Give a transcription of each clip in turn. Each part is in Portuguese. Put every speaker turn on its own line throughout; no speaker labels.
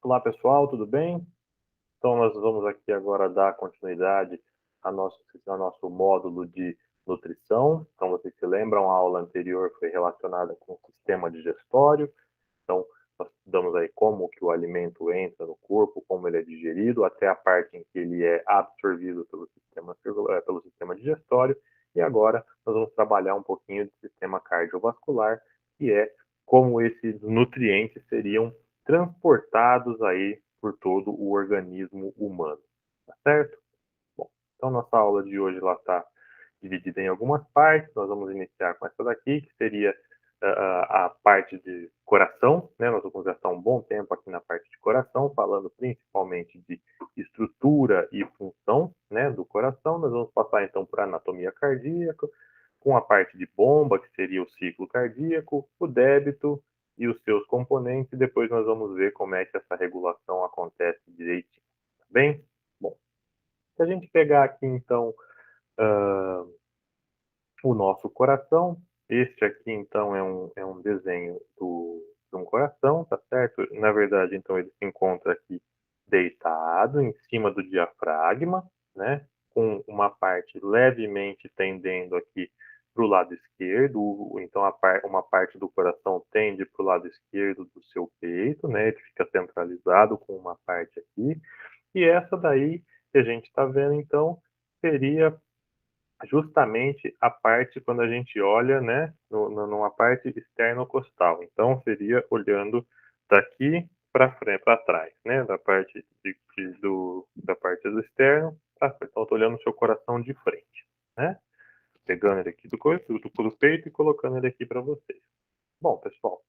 Olá pessoal, tudo bem? Então nós vamos aqui agora dar continuidade ao nosso módulo de nutrição. Então vocês se lembram, a aula anterior foi relacionada com o sistema digestório. Então nós estudamos aí como que o alimento entra no corpo, como ele é digerido, até a parte em que ele é absorvido pelo sistema digestório. E agora nós vamos trabalhar um pouquinho de sistema cardiovascular, que é como esses nutrientes seriam transportados aí por todo o organismo humano, tá certo? Bom, então nossa aula de hoje lá está dividida em algumas partes. Nós vamos iniciar com essa daqui, que seria a parte de coração, né? Nós vamos gastar um bom tempo aqui na parte de coração, falando principalmente de estrutura e função, né, do coração. Nós vamos passar então por anatomia cardíaca, com a parte de bomba, que seria o ciclo cardíaco, o débito e os seus componentes, e depois nós vamos ver como é que essa regulação acontece direitinho, tá bem? Bom, se a gente pegar aqui então o nosso coração, este aqui então é um desenho de um coração, tá certo? Na verdade, então ele se encontra aqui deitado em cima do diafragma, né? Com uma parte levemente tendendo aqui para o lado esquerdo, então uma parte do coração tende para o lado esquerdo do seu peito, né? Ele fica centralizado com uma parte aqui, e essa daí que a gente está vendo então seria justamente a parte quando a gente olha, né, numa parte externo-costal. Então, seria olhando daqui para frente, para trás, né, da parte do externo para frente. Então, estou olhando o seu coração de frente, né, pegando ele aqui do peito e colocando ele aqui para vocês. Bom, pessoal,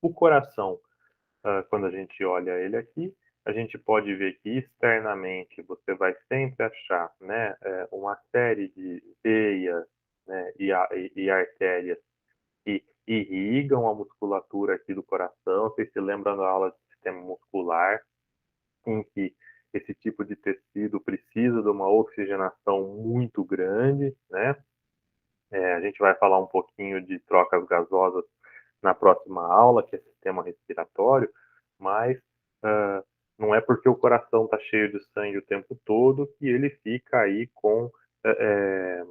o coração, quando a gente olha ele aqui, a gente pode ver que externamente você vai sempre achar, né, uma série de veias, né, e artérias que irrigam a musculatura aqui do coração. Vocês se lembram da aula de sistema muscular, em que esse tipo de tecido precisa de uma oxigenação muito grande, né? A gente vai falar um pouquinho de trocas gasosas na próxima aula, que é sistema respiratório, mas não é porque o coração está cheio de sangue o tempo todo que ele fica aí com é,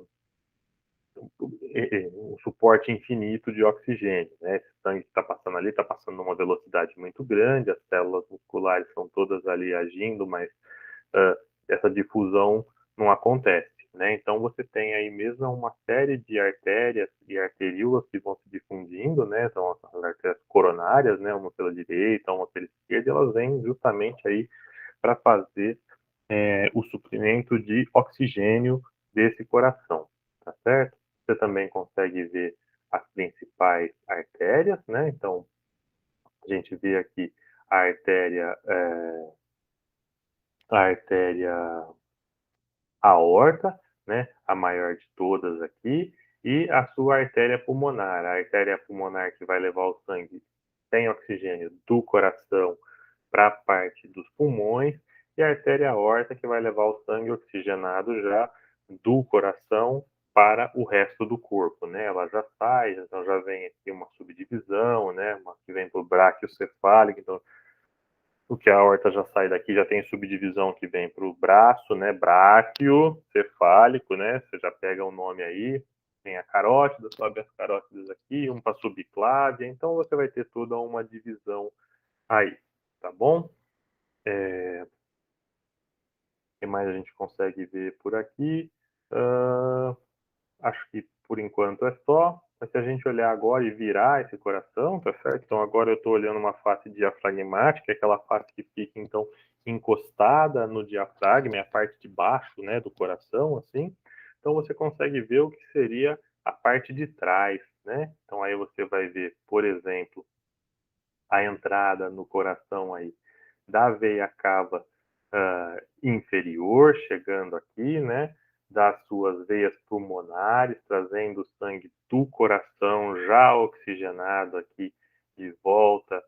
um suporte infinito de oxigênio, né? Esse sangue que está passando ali está passando numa velocidade muito grande, as células musculares estão todas ali agindo, mas essa difusão não acontece, né? Então você tem aí mesmo uma série de artérias e arteríolas que vão se difundindo, né? Então as artérias coronárias, né? Uma pela direita, uma pela esquerda, elas vêm justamente aí para fazer o suprimento de oxigênio desse coração, tá certo? Você também consegue ver as principais artérias, né? Então a gente vê aqui a artéria aorta, né, a maior de todas aqui, e a sua artéria pulmonar. A artéria pulmonar que vai levar o sangue sem oxigênio do coração para a parte dos pulmões, e a artéria aorta que vai levar o sangue oxigenado já do coração para o resto do corpo, né? Ela já sai, então já vem aqui uma subdivisão, né? Uma que vem para o bráquio cefálico, então o que a aorta já sai daqui, já tem subdivisão que vem para o braço, né? Bráquio, cefálico, né? Você já pega o nome aí. Tem a carótida, sobe as carótidas aqui, um para subclávia. Então você vai ter toda uma divisão aí, tá bom? O que mais a gente consegue ver por aqui? Acho que por enquanto é só. Mas se a gente olhar agora e virar esse coração, tá certo? Então agora eu estou olhando uma face diafragmática, aquela face que fica então encostada no diafragma, é a parte de baixo, né, do coração, assim. Então você consegue ver o que seria a parte de trás, né? Então aí você vai ver, por exemplo, a entrada no coração aí da veia cava inferior, chegando aqui, né? Das suas veias pulmonares, trazendo o sangue do coração já oxigenado aqui de volta,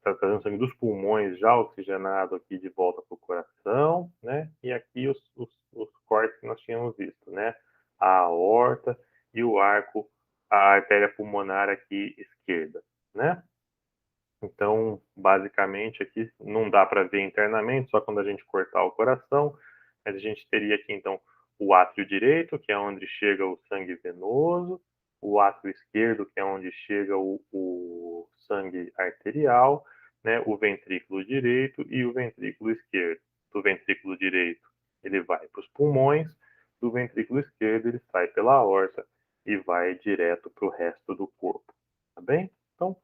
trazendo o sangue dos pulmões já oxigenado aqui de volta para o coração, né? E aqui os cortes que nós tínhamos visto, né? A aorta e o arco, a artéria pulmonar aqui esquerda, né? Então, basicamente, aqui não dá para ver internamente, só quando a gente cortar o coração, mas a gente teria aqui, então, o átrio direito, que é onde chega o sangue venoso, o átrio esquerdo, que é onde chega o sangue arterial, né, o ventrículo direito e o ventrículo esquerdo. Do ventrículo direito, ele vai para os pulmões, do ventrículo esquerdo, ele sai pela aorta e vai direto para o resto do corpo, tá bem? Então,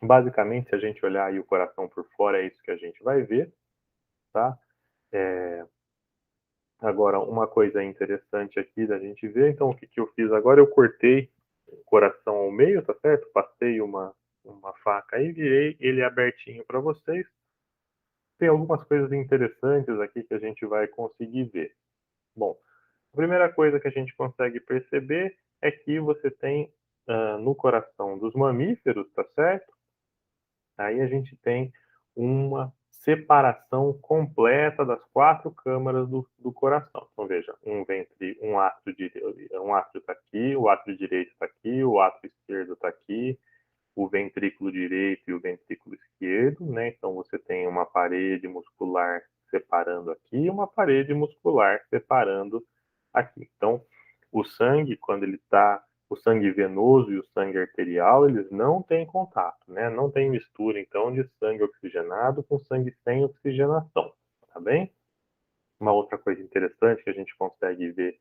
basicamente, se a gente olhar aí o coração por fora, é isso que a gente vai ver, tá? Agora, uma coisa interessante aqui da gente ver, então, o que eu fiz agora? Eu cortei o coração ao meio, tá certo? Passei uma faca e virei ele abertinho para vocês. Tem algumas coisas interessantes aqui que a gente vai conseguir ver. Bom, a primeira coisa que a gente consegue perceber é que você tem no coração dos mamíferos, tá certo? Aí a gente tem uma separação completa das 4 câmaras do coração. Então veja, um átrio está aqui, o átrio direito está aqui, o átrio esquerdo está aqui, o ventrículo direito e o ventrículo esquerdo, né? Então você tem uma parede muscular separando aqui e uma parede muscular separando aqui. Então, o sangue, quando ele está, o sangue venoso e o sangue arterial, eles não têm contato, né? Não tem mistura, então, de sangue oxigenado com sangue sem oxigenação, tá bem? Uma outra coisa interessante que a gente consegue ver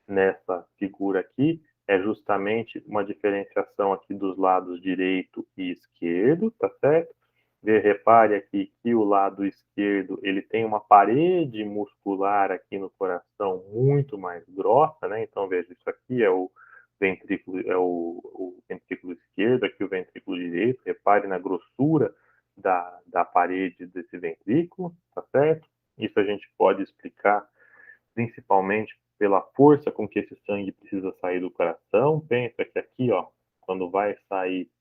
nessa figura aqui é justamente uma diferenciação aqui dos lados direito e esquerdo, tá certo? Repare aqui que o lado esquerdo ele tem uma parede muscular aqui no coração muito mais grossa, né? Então veja, isso aqui é o ventrículo, o ventrículo esquerdo, aqui o ventrículo direito. Repare na grossura da parede desse ventrículo, tá certo? Isso a gente pode explicar principalmente pela força com que esse sangue precisa sair do coração. Pensa que aqui, ó, quando vai sair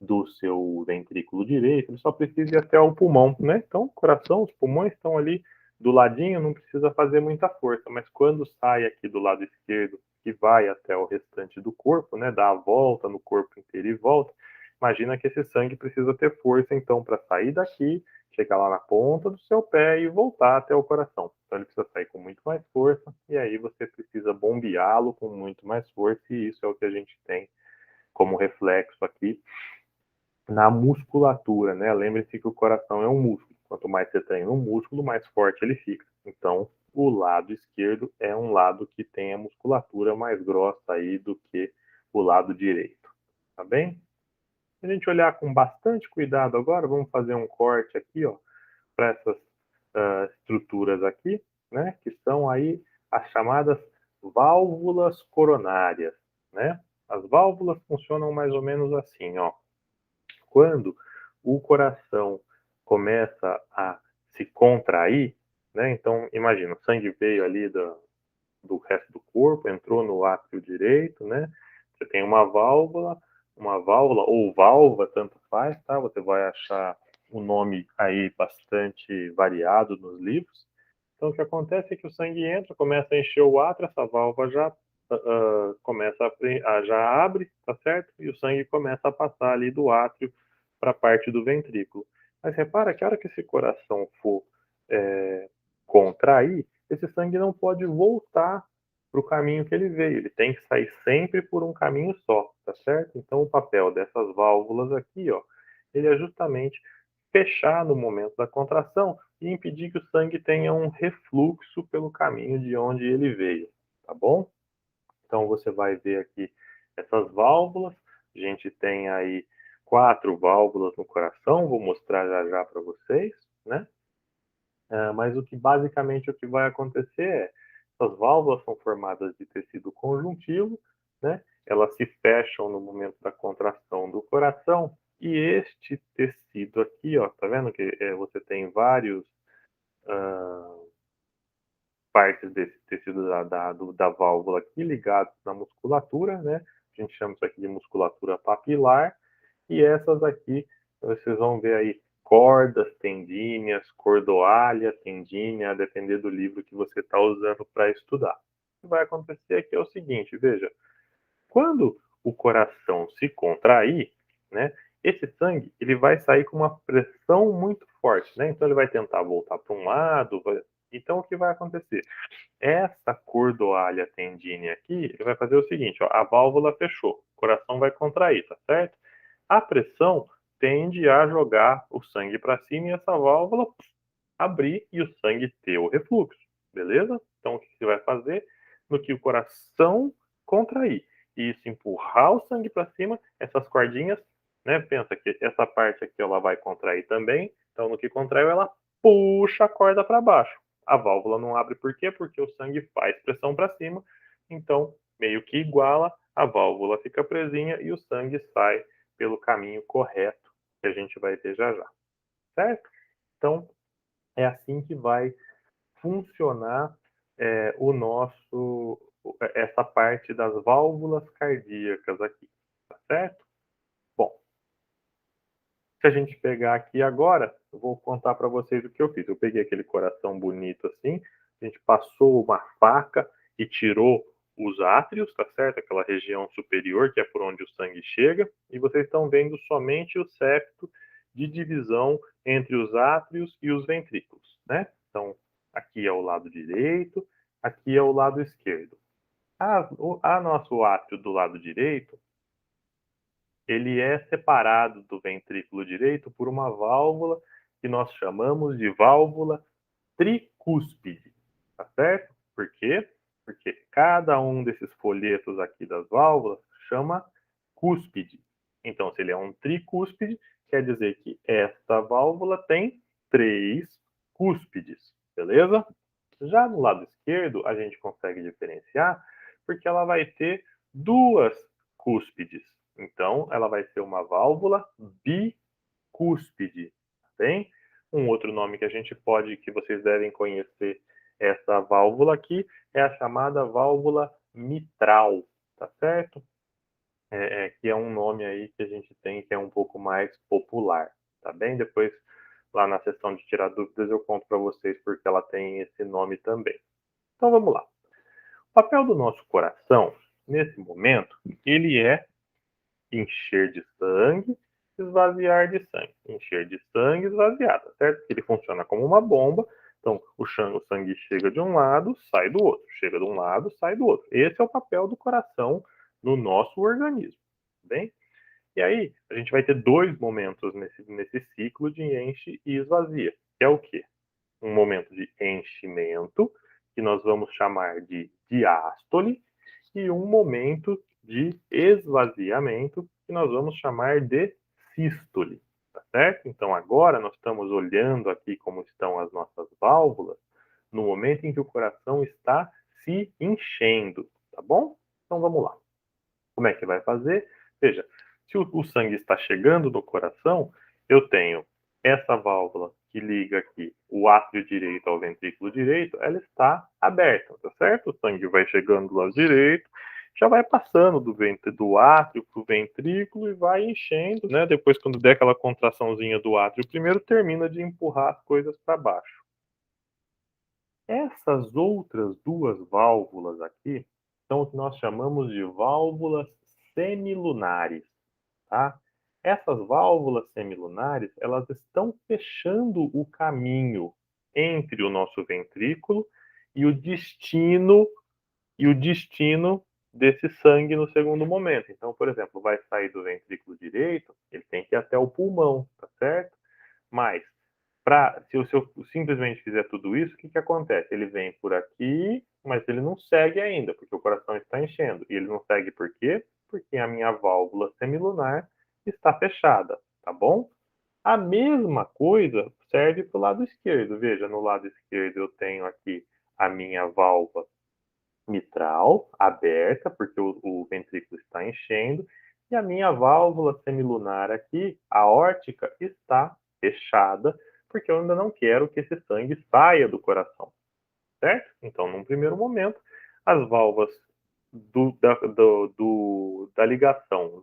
do seu ventrículo direito, ele só precisa ir até o pulmão, né? Então, o coração, os pulmões estão ali do ladinho, não precisa fazer muita força, mas quando sai aqui do lado esquerdo e vai até o restante do corpo, né, dá a volta no corpo inteiro e volta, imagina que esse sangue precisa ter força, então, para sair daqui, chegar lá na ponta do seu pé e voltar até o coração. Então, ele precisa sair com muito mais força, e aí você precisa bombeá-lo com muito mais força, e isso é o que a gente tem como reflexo aqui na musculatura, né? Lembre-se que o coração é um músculo. Quanto mais você treina um músculo, mais forte ele fica. Então, o lado esquerdo é um lado que tem a musculatura mais grossa aí do que o lado direito. Tá bem? Se a gente olhar com bastante cuidado agora, vamos fazer um corte aqui, ó, para essas estruturas aqui, né? Que são aí as chamadas válvulas coronárias, né? As válvulas funcionam mais ou menos assim, ó. Quando o coração começa a se contrair, né? Então, imagina, o sangue veio ali do resto do corpo, entrou no átrio direito, né? Você tem uma válvula ou valva, tanto faz, tá? Você vai achar o nome aí bastante variado nos livros. Então, o que acontece é que o sangue entra, começa a encher o átrio, essa válvula já começa já abre, tá certo? E o sangue começa a passar ali do átrio para a parte do ventrículo. Mas repara que a hora que esse coração for contrair, esse sangue não pode voltar para o caminho que ele veio. Ele tem que sair sempre por um caminho só, tá certo? Então, o papel dessas válvulas aqui, ó, ele é justamente fechar no momento da contração e impedir que o sangue tenha um refluxo pelo caminho de onde ele veio, tá bom? Então você vai ver aqui essas válvulas. A gente tem aí 4 válvulas no coração, vou mostrar já já para vocês, né? Mas o que basicamente o que vai acontecer é essas válvulas são formadas de tecido conjuntivo, né? Elas se fecham no momento da contração do coração e este tecido aqui, ó, tá vendo que você tem vários partes desse tecido da válvula aqui ligados na musculatura, né? A gente chama isso aqui de musculatura papilar. E essas aqui, vocês vão ver aí cordas tendíneas, cordoalha tendínea, a depender do livro que você está usando para estudar. O que vai acontecer aqui é o seguinte, veja, quando o coração se contrair, né, esse sangue ele vai sair com uma pressão muito forte, né? Então ele vai tentar voltar para um lado. Então o que vai acontecer? Essa cordoalha tendínea aqui, ele vai fazer o seguinte, ó, a válvula fechou, o coração vai contrair, tá certo? A pressão tende a jogar o sangue para cima e essa válvula abrir e o sangue ter o refluxo, beleza? Então o que você vai fazer? No que o coração contrair e isso empurrar o sangue para cima, essas cordinhas, né? Pensa que essa parte aqui ela vai contrair também, então no que contraiu ela puxa a corda para baixo. A válvula não abre por quê? Porque o sangue faz pressão para cima, então meio que iguala, a válvula fica presinha e o sangue sai pelo caminho correto que a gente vai ver já já, certo? Então é assim que vai funcionar essa parte das válvulas cardíacas aqui, tá certo? Bom, se a gente pegar aqui agora, eu vou contar para vocês o que eu fiz. Eu peguei aquele coração bonito assim, a gente passou uma faca e tirou os átrios, tá certo? Aquela região superior, que é por onde o sangue chega, e vocês estão vendo somente o septo de divisão entre os átrios e os ventrículos, né? Então, aqui é o lado direito, aqui é o lado esquerdo. A nosso átrio do lado direito, ele é separado do ventrículo direito por uma válvula que nós chamamos de válvula tricúspide, tá certo? Por quê? Porque cada um desses folhetos aqui das válvulas chama cúspide. Então, se ele é um tricúspide, quer dizer que esta válvula tem 3 cúspides, beleza? Já no lado esquerdo, a gente consegue diferenciar porque ela vai ter 2 cúspides. Então, ela vai ser uma válvula bicúspide, tá bem? Um outro nome que a gente pode, que vocês devem conhecer essa válvula aqui, é a chamada válvula mitral, tá certo? Que é um nome aí que a gente tem que é um pouco mais popular, tá bem? Depois, lá na seção de tirar dúvidas, eu conto para vocês porque ela tem esse nome também. Então, vamos lá. O papel do nosso coração, nesse momento, ele é encher de sangue, esvaziar de sangue. Encher de sangue, esvaziar, tá certo? Ele funciona como uma bomba. Então, o sangue chega de um lado, sai do outro. Chega de um lado, sai do outro. Esse é o papel do coração no nosso organismo, tá bem? E aí, a gente vai ter 2 momentos nesse ciclo de enche e esvazia, que é o quê? Um momento de enchimento, que nós vamos chamar de diástole, e um momento de esvaziamento, que nós vamos chamar de sístole, tá certo? Então agora nós estamos olhando aqui como estão as nossas válvulas no momento em que o coração está se enchendo, tá bom? Então vamos lá. Como é que vai fazer? Veja, se o sangue está chegando no coração, eu tenho essa válvula que liga aqui o átrio direito ao ventrículo direito, ela está aberta, tá certo? O sangue vai chegando do lado direito, já vai passando do átrio para o ventrículo e vai enchendo, né? Depois, quando der aquela contraçãozinha do átrio, primeiro termina de empurrar as coisas para baixo. Essas outras 2 válvulas aqui são o que nós chamamos de válvulas semilunares, tá? Essas válvulas semilunares, elas estão fechando o caminho entre o nosso ventrículo e o destino desse sangue no segundo momento. Então, por exemplo, vai sair do ventrículo direito, ele tem que ir até o pulmão, tá certo? Mas se eu simplesmente fizer tudo isso, o que acontece? Ele vem por aqui, mas ele não segue ainda, porque o coração está enchendo. E ele não segue por quê? Porque a minha válvula semilunar está fechada, tá bom? A mesma coisa serve para o lado esquerdo. Veja, no lado esquerdo eu tenho aqui a minha válvula mitral aberta, porque o ventrículo está enchendo, e a minha válvula semilunar aqui, a aórtica, está fechada, porque eu ainda não quero que esse sangue saia do coração, certo? Então, num primeiro momento, as válvulas da ligação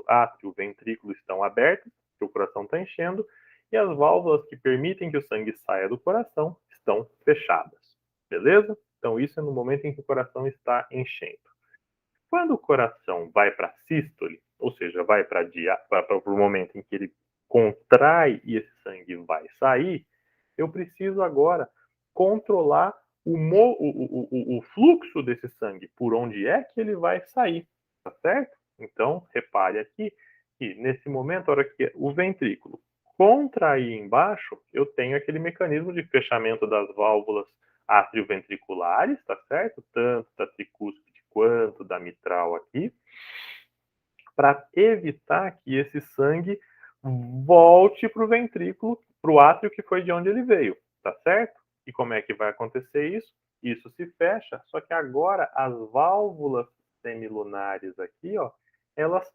átrio-ventrículo estão abertas, porque o coração está enchendo, e as válvulas que permitem que o sangue saia do coração estão fechadas, beleza? Então, isso é no momento em que o coração está enchendo. Quando o coração vai para a sístole, ou seja, vai para o momento em que ele contrai e esse sangue vai sair, eu preciso agora controlar o fluxo desse sangue, por onde é que ele vai sair, tá certo? Então, repare aqui que nesse momento, a hora que o ventrículo contrair embaixo, eu tenho aquele mecanismo de fechamento das válvulas atrioventriculares, tá certo? Tanto da tricúspide quanto da mitral aqui, para evitar que esse sangue volte para o ventrículo, para o átrio que foi de onde ele veio, tá certo? E como é que vai acontecer isso? Isso se fecha, só que agora as válvulas semilunares aqui, ó, elas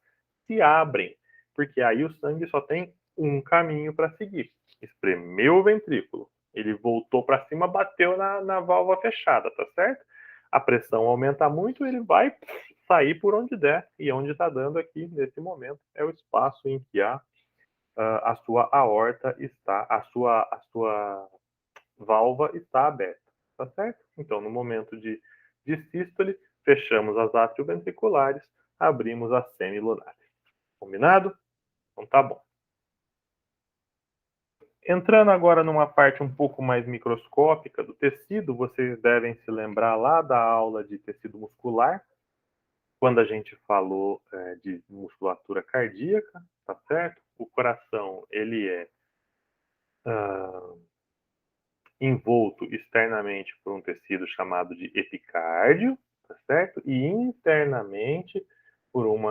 se abrem, porque aí o sangue só tem um caminho para seguir. Espremeu o ventrículo, ele voltou para cima, bateu na válvula fechada, tá certo? A pressão aumenta muito, ele vai sair por onde der, e onde está dando aqui nesse momento é o espaço em que a sua aorta está, a sua válvula está aberta, tá certo? Então, no momento de sístole, fechamos as atrioventriculares, abrimos as semilunares. Combinado? Então tá bom. Entrando agora numa parte um pouco mais microscópica do tecido, vocês devem se lembrar lá da aula de tecido muscular, quando a gente falou de musculatura cardíaca, tá certo? O coração, ele é envolto externamente por um tecido chamado de epicárdio, tá certo? E internamente por um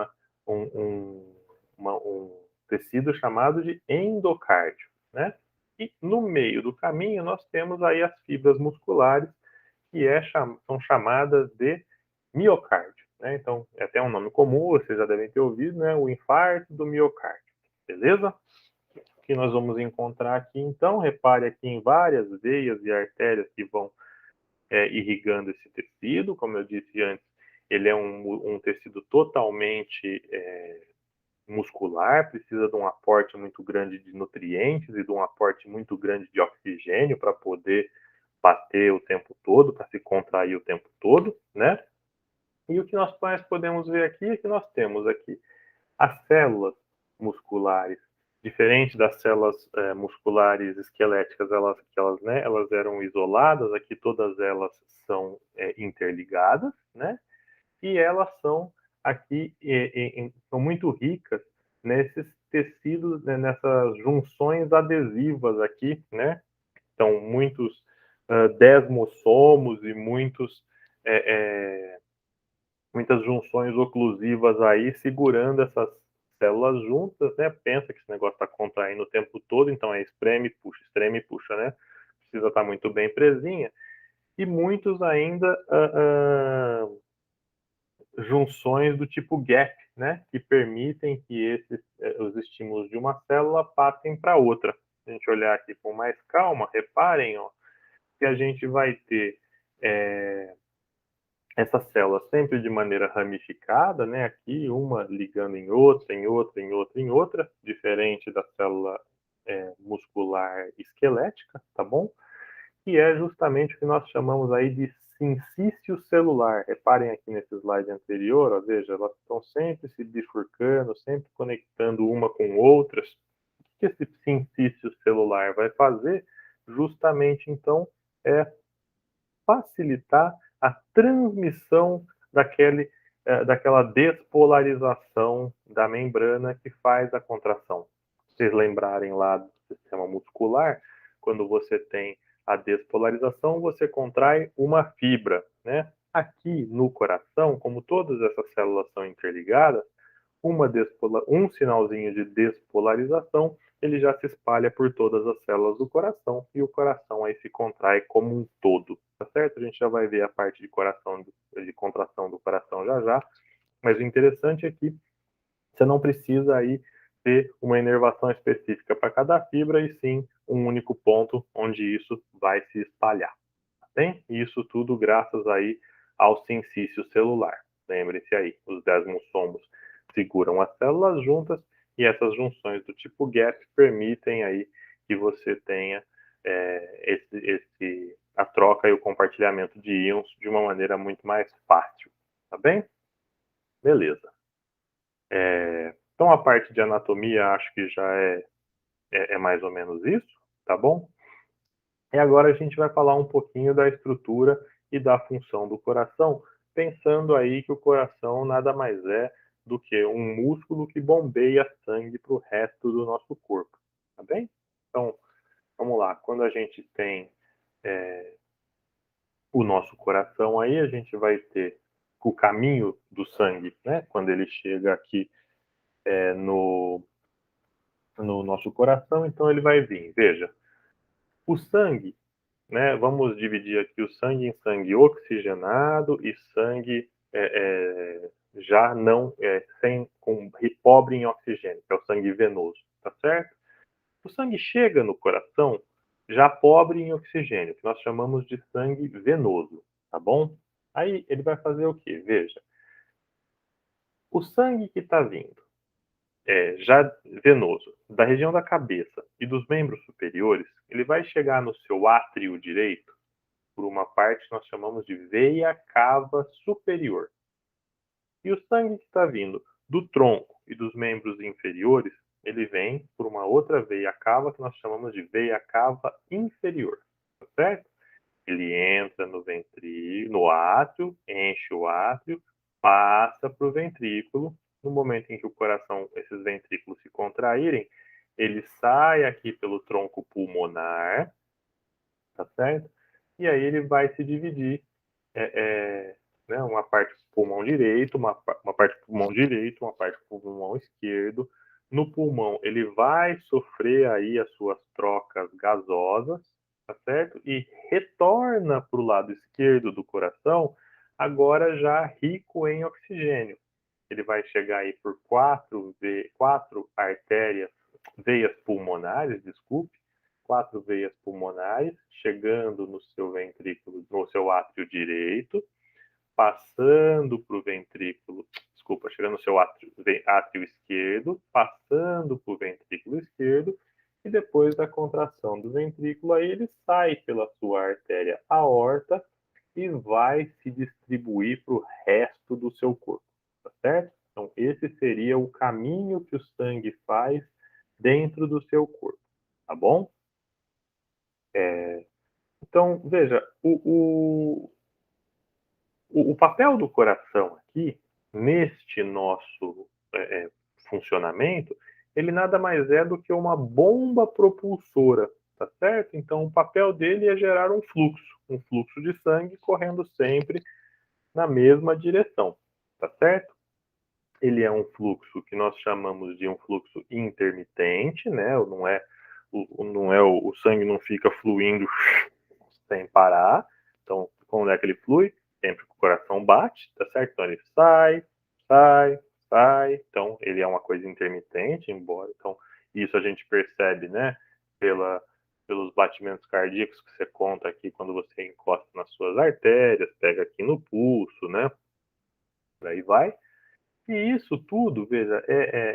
tecido chamado de endocárdio, né? E no meio do caminho nós temos aí as fibras musculares, que são chamadas de miocárdio, né? Então, é até um nome comum, vocês já devem ter ouvido, né? O infarto do miocárdio, beleza? Que nós vamos encontrar aqui, então, repare aqui em várias veias e artérias que vão irrigando esse tecido, como eu disse antes, ele é um tecido totalmente muscular, precisa de um aporte muito grande de nutrientes e de um aporte muito grande de oxigênio para poder bater o tempo todo, para se contrair o tempo todo, né? E o que nós mais podemos ver aqui é que nós temos aqui as células musculares, diferente das células musculares esqueléticas, elas eram isoladas, aqui todas elas são interligadas, né? E elas são aqui são muito ricas nesses tecidos, né, nessas junções adesivas aqui, né? Então, muitos desmossomos e muitas junções oclusivas aí segurando essas células juntas, né? Pensa que esse negócio está contraindo o tempo todo, então é espreme e puxa, né? Precisa estar muito bem presinha. E muitos ainda junções do tipo gap, né? Que permitem que os estímulos de uma célula passem para outra. Se a gente olhar aqui com mais calma, reparem, ó, que a gente vai ter essas células sempre de maneira ramificada, né? Aqui uma ligando em outra, em outra, em outra, em outra, diferente da célula muscular esquelética, tá bom? Que é justamente o que nós chamamos aí de sincício celular. Reparem aqui nesse slide anterior, ó, veja, elas estão sempre se bifurcando, sempre conectando uma com outras. O que esse sincício celular vai fazer? Justamente, então, é facilitar a transmissão daquela despolarização da membrana que faz a contração. Se vocês lembrarem lá do sistema muscular, quando você tem a despolarização, você contrai uma fibra, né? Aqui no coração, como todas essas células são interligadas, um sinalzinho de despolarização, ele já se espalha por todas as células do coração e o coração aí se contrai como um todo, tá certo? A gente já vai ver a parte de contração do coração já já, mas o interessante é que você não precisa aí ter uma inervação específica para cada fibra e sim um único ponto onde isso vai se espalhar, tá bem? E isso tudo graças aí ao sincício celular. Lembre-se aí, os desmossomos seguram as células juntas e essas junções do tipo gap permitem aí que você tenha a troca e o compartilhamento de íons de uma maneira muito mais fácil, tá bem? Beleza. Então, a parte de anatomia, acho que já é mais ou menos isso, tá bom? E agora a gente vai falar um pouquinho da estrutura e da função do coração, pensando aí que o coração nada mais é do que um músculo que bombeia sangue para o resto do nosso corpo, tá bem? Então, vamos lá. Quando a gente tem o nosso coração aí, a gente vai ter o caminho do sangue, né? Quando ele chega aqui no nosso coração, então ele vai vir. Veja, o sangue, né? Vamos dividir aqui o sangue em sangue oxigenado e sangue já não sem com pobre em oxigênio, que é o sangue venoso, tá certo? O sangue chega no coração já pobre em oxigênio, que nós chamamos de sangue venoso, tá bom? Aí ele vai fazer o quê? Veja, o sangue que está vindo já venoso da região da cabeça e dos membros superiores, ele vai chegar no seu átrio direito por uma parte que nós chamamos de veia cava superior. E o sangue que está vindo do tronco e dos membros inferiores, ele vem por uma outra veia cava que nós chamamos de veia cava inferior, tá certo? Ele entra no ventrículo, no átrio, enche o átrio, passa para o ventrículo. No momento em que o coração, esses ventrículos se contraírem, ele sai aqui pelo tronco pulmonar, tá certo? E aí ele vai se dividir, né, uma parte do pulmão direito, uma parte do pulmão direito, uma parte do pulmão esquerdo. No pulmão ele vai sofrer aí as suas trocas gasosas, tá certo? E retorna para o lado esquerdo do coração, agora já rico em oxigênio. Ele vai chegar aí por quatro artérias, veias pulmonares, desculpe, quatro veias pulmonares, chegando no seu ventrículo, no seu átrio direito, passando para o ventrículo, desculpa, chegando no seu átrio esquerdo, passando para o ventrículo esquerdo, e depois da contração do ventrículo, aí ele sai pela sua artéria aorta e vai se distribuir para o resto do seu corpo, tá certo? Então, esse seria o caminho que o sangue faz dentro do seu corpo, tá bom? Então, veja, o papel do coração aqui, neste nosso funcionamento, ele nada mais é do que uma bomba propulsora, tá certo? Então, o papel dele é gerar um fluxo de sangue correndo sempre na mesma direção, tá certo? Ele é um fluxo que nós chamamos de um fluxo intermitente, né? O sangue não fica fluindo sem parar. Então, quando é que ele flui? Sempre que o coração bate, tá certo? Então ele sai, sai, sai. Então ele é uma coisa intermitente, embora. Então isso a gente percebe, né? Pelos batimentos cardíacos que você conta aqui quando você encosta nas suas artérias, pega aqui no pulso, né? Por aí vai. E isso tudo, veja,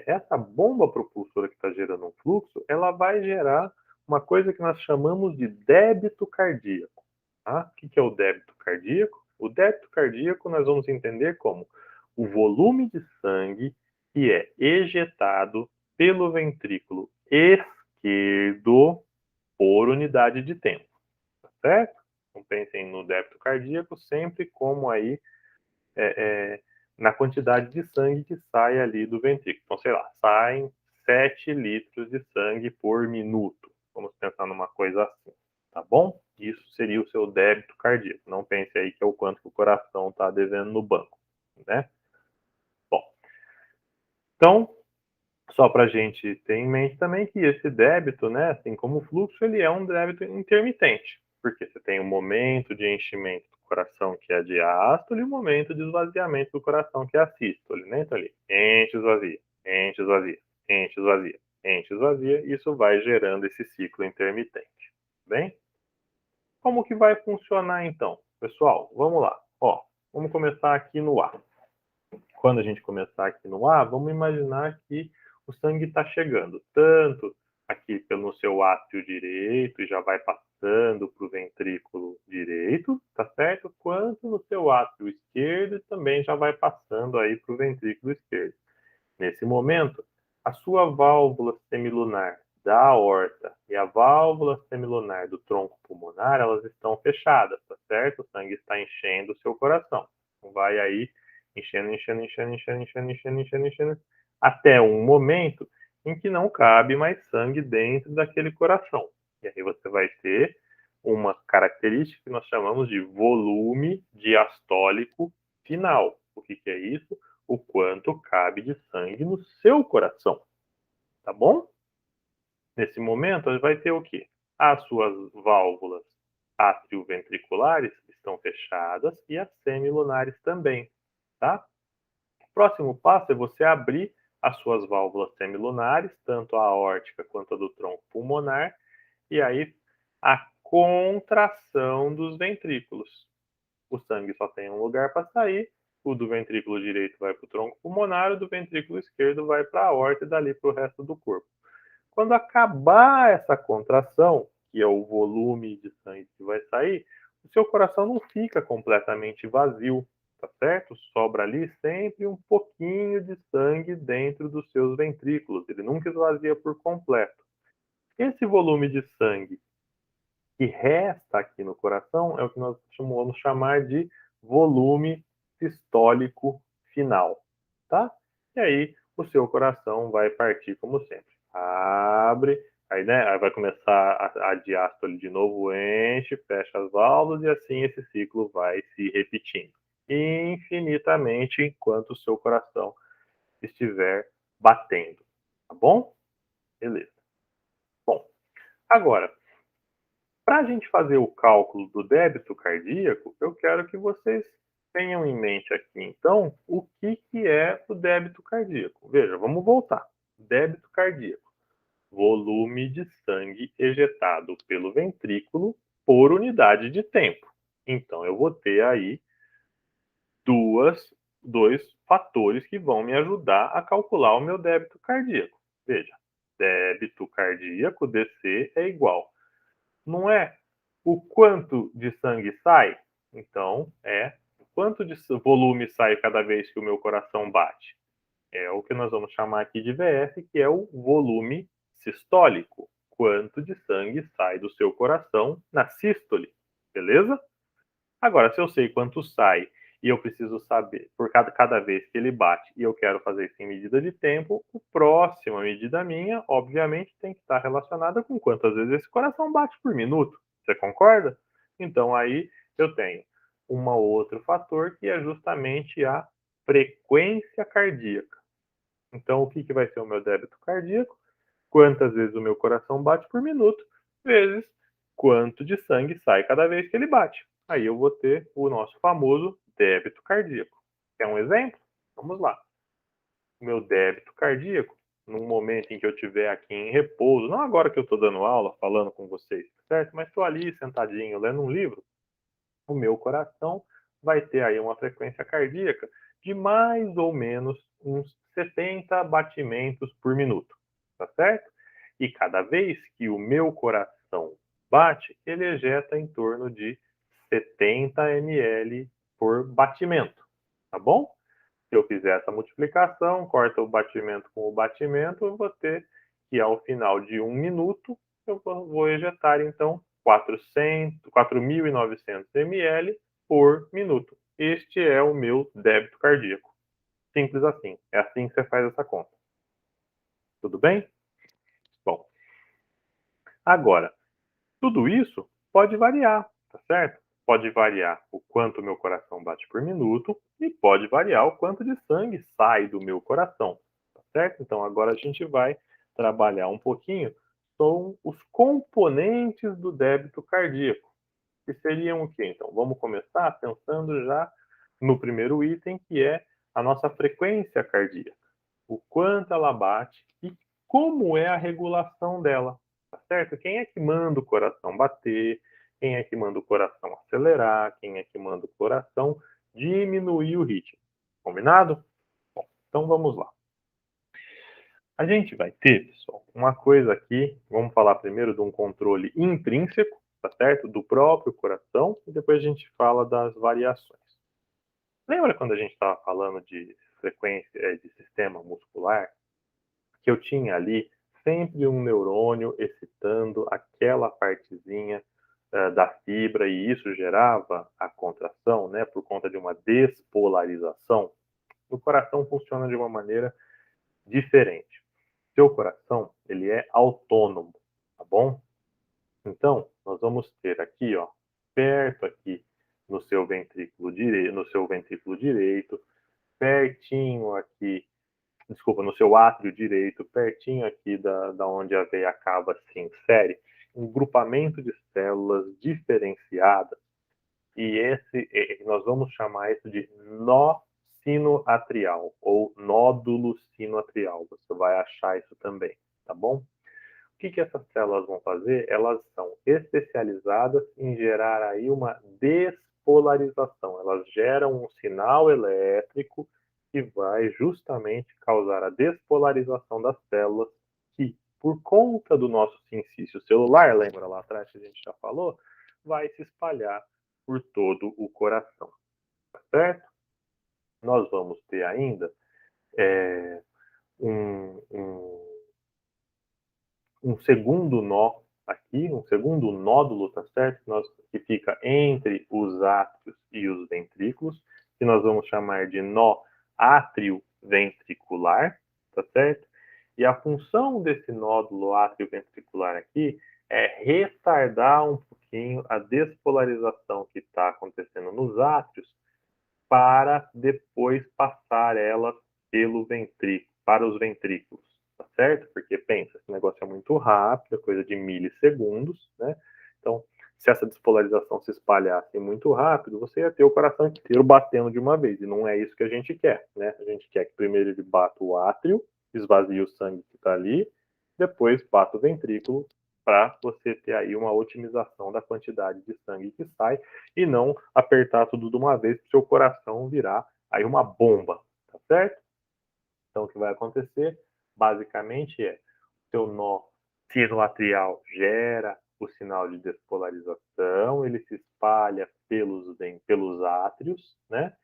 essa bomba propulsora que está gerando um fluxo, ela vai gerar uma coisa que nós chamamos de débito cardíaco. Tá? O que é o débito cardíaco? O débito cardíaco nós vamos entender como o volume de sangue que é ejetado pelo ventrículo esquerdo por unidade de tempo, tá certo? Então pensem no débito cardíaco sempre como aí é, na quantidade de sangue que sai ali do ventrículo. Então, sei lá, saem 7 litros de sangue por minuto. Vamos pensar numa coisa assim, tá bom? Isso seria o seu débito cardíaco. Não pense aí que é o quanto que o coração está devendo no banco, né? Bom, então, só para a gente ter em mente também que esse débito, né, assim como o fluxo, ele é um débito intermitente, porque você tem um momento de enchimento do coração que é a diástole e um momento de esvaziamento do coração que é a sístole, né? Então ali, enche, esvazia, enche, esvazia, enche, esvazia, enche, esvazia, e isso vai gerando esse ciclo intermitente, bem? Como que vai funcionar então? Pessoal, vamos lá. Ó, vamos começar aqui no ar. Quando a gente começar aqui no ar, vamos imaginar que o sangue está chegando tanto aqui pelo seu átrio direito e já vai passando para o ventrículo direito, tá certo? Quanto no seu átrio esquerdo e também já vai passando aí para o ventrículo esquerdo. Nesse momento, a sua válvula semilunar da aorta e a válvula semilunar do tronco pulmonar, elas estão fechadas, tá certo? O sangue está enchendo o seu coração. Então, vai aí enchendo, até um momento em que não cabe mais sangue dentro daquele coração. E aí você vai ter uma característica que nós chamamos de volume diastólico final. O que é isso? O quanto cabe de sangue no seu coração. Tá bom? Nesse momento, vai ter o quê? As suas válvulas atrioventriculares estão fechadas e as semilunares também, tá? O próximo passo é você abrir as suas válvulas semilunares, tanto a aórtica quanto a do tronco pulmonar, e aí a contração dos ventrículos. O sangue só tem um lugar para sair, o do ventrículo direito vai para o tronco pulmonar, o do ventrículo esquerdo vai para a aorta e dali para o resto do corpo. Quando acabar essa contração, que é o volume de sangue que vai sair, o seu coração não fica completamente vazio, tá certo? Sobra ali sempre um pouquinho de sangue dentro dos seus ventrículos, ele nunca esvazia por completo. Esse volume de sangue que resta aqui no coração é o que nós vamos chamar de volume sistólico final, tá? E aí o seu coração vai partir como sempre. Abre, aí, né, aí vai começar a diástole de novo, enche, fecha as válvulas e assim esse ciclo vai se repetindo infinitamente enquanto o seu coração estiver batendo, tá bom? Beleza. Bom, agora, para a gente fazer o cálculo do débito cardíaco, eu quero que vocês tenham em mente aqui, então, o que é o débito cardíaco. Veja, vamos voltar. Débito cardíaco. Volume de sangue ejetado pelo ventrículo por unidade de tempo. Então, eu vou ter aí dois fatores que vão me ajudar a calcular o meu débito cardíaco. Veja, débito cardíaco, DC, é igual. Não é o quanto de sangue sai? Então, é o quanto de volume sai cada vez que o meu coração bate. É o que nós vamos chamar aqui de VS, que é o volume sistólico. Quanto de sangue sai do seu coração na sístole, beleza? Agora, se eu sei quanto sai e eu preciso saber por cada vez que ele bate e eu quero fazer isso em medida de tempo, a próxima medida minha, obviamente, tem que estar relacionada com quantas vezes esse coração bate por minuto. Você concorda? Então, aí eu tenho um outro fator que é justamente a frequência cardíaca. Então, o que vai ser o meu débito cardíaco? Quantas vezes o meu coração bate por minuto, vezes quanto de sangue sai cada vez que ele bate. Aí eu vou ter o nosso famoso débito cardíaco. Quer um exemplo? Vamos lá. O meu débito cardíaco, num momento em que eu estiver aqui em repouso, não agora que eu estou dando aula, falando com vocês, certo? Mas estou ali sentadinho, lendo um livro, o meu coração vai ter aí uma frequência cardíaca de mais ou menos uns 70 batimentos por minuto, tá certo? E cada vez que o meu coração bate, ele ejeta em torno de 70 ml por batimento, tá bom? Se eu fizer essa multiplicação, corta o batimento com o batimento, eu vou ter que ao final de um minuto, eu vou ejetar então 4.900 ml por minuto. Este é o meu débito cardíaco. Simples assim. É assim que você faz essa conta. Tudo bem? Bom, agora, tudo isso pode variar, tá certo? Pode variar o quanto o meu coração bate por minuto e pode variar o quanto de sangue sai do meu coração, tá certo? Então agora a gente vai trabalhar um pouquinho com os componentes do débito cardíaco, que seriam o quê? Então vamos começar pensando já no primeiro item, que é a nossa frequência cardíaca. O quanto ela bate e como é a regulação dela, tá certo? Quem é que manda o coração bater? Quem é que manda o coração acelerar? Quem é que manda o coração diminuir o ritmo? Combinado? Bom, então vamos lá. A gente vai ter, pessoal, uma coisa aqui, vamos falar primeiro de um controle intrínseco, tá certo? Do próprio coração, e depois a gente fala das variações. Lembra quando a gente estava falando de frequência de sistema muscular, que eu tinha ali sempre um neurônio excitando aquela partezinha da fibra, e isso gerava a contração, né, por conta de uma despolarização. O coração funciona de uma maneira diferente. Seu coração, ele é autônomo, tá bom? Então, nós vamos ter aqui, ó, perto aqui no seu ventrículo direito, pertinho aqui, desculpa, no seu átrio direito, pertinho aqui da onde a veia cava se insere, um grupamento de células diferenciadas, e nós vamos chamar isso de nó sinoatrial ou nódulo sinoatrial. Você vai achar isso também, tá bom? O que essas células vão fazer? Elas são especializadas em gerar aí uma despolarização. Elas geram um sinal elétrico que vai justamente causar a despolarização das células, que, por conta do nosso cincício celular, lembra lá atrás que a gente já falou, vai se espalhar por todo o coração, tá certo? Nós vamos ter ainda um, um um segundo nó aqui, um segundo nódulo, tá certo? Que fica entre os átrios e os ventrículos, que nós vamos chamar de nó átrio ventricular, tá certo? E a função desse nódulo átrio ventricular aqui é retardar um pouquinho a despolarização que está acontecendo nos átrios para depois passar ela para os ventrículos, tá certo? Porque pensa, esse negócio é muito rápido, é coisa de milissegundos, né? Então, se essa despolarização se espalhasse muito rápido, você ia ter o coração inteiro batendo de uma vez, e não é isso que a gente quer, né? A gente quer que primeiro ele bata o átrio, esvazie o sangue que está ali, depois bata o ventrículo, para você ter aí uma otimização da quantidade de sangue que sai e não apertar tudo de uma vez para o seu coração virar aí uma bomba, tá certo? Então, o que vai acontecer, basicamente, é o seu nó sinoatrial gera o sinal de despolarização, ele se espalha pelos átrios, né?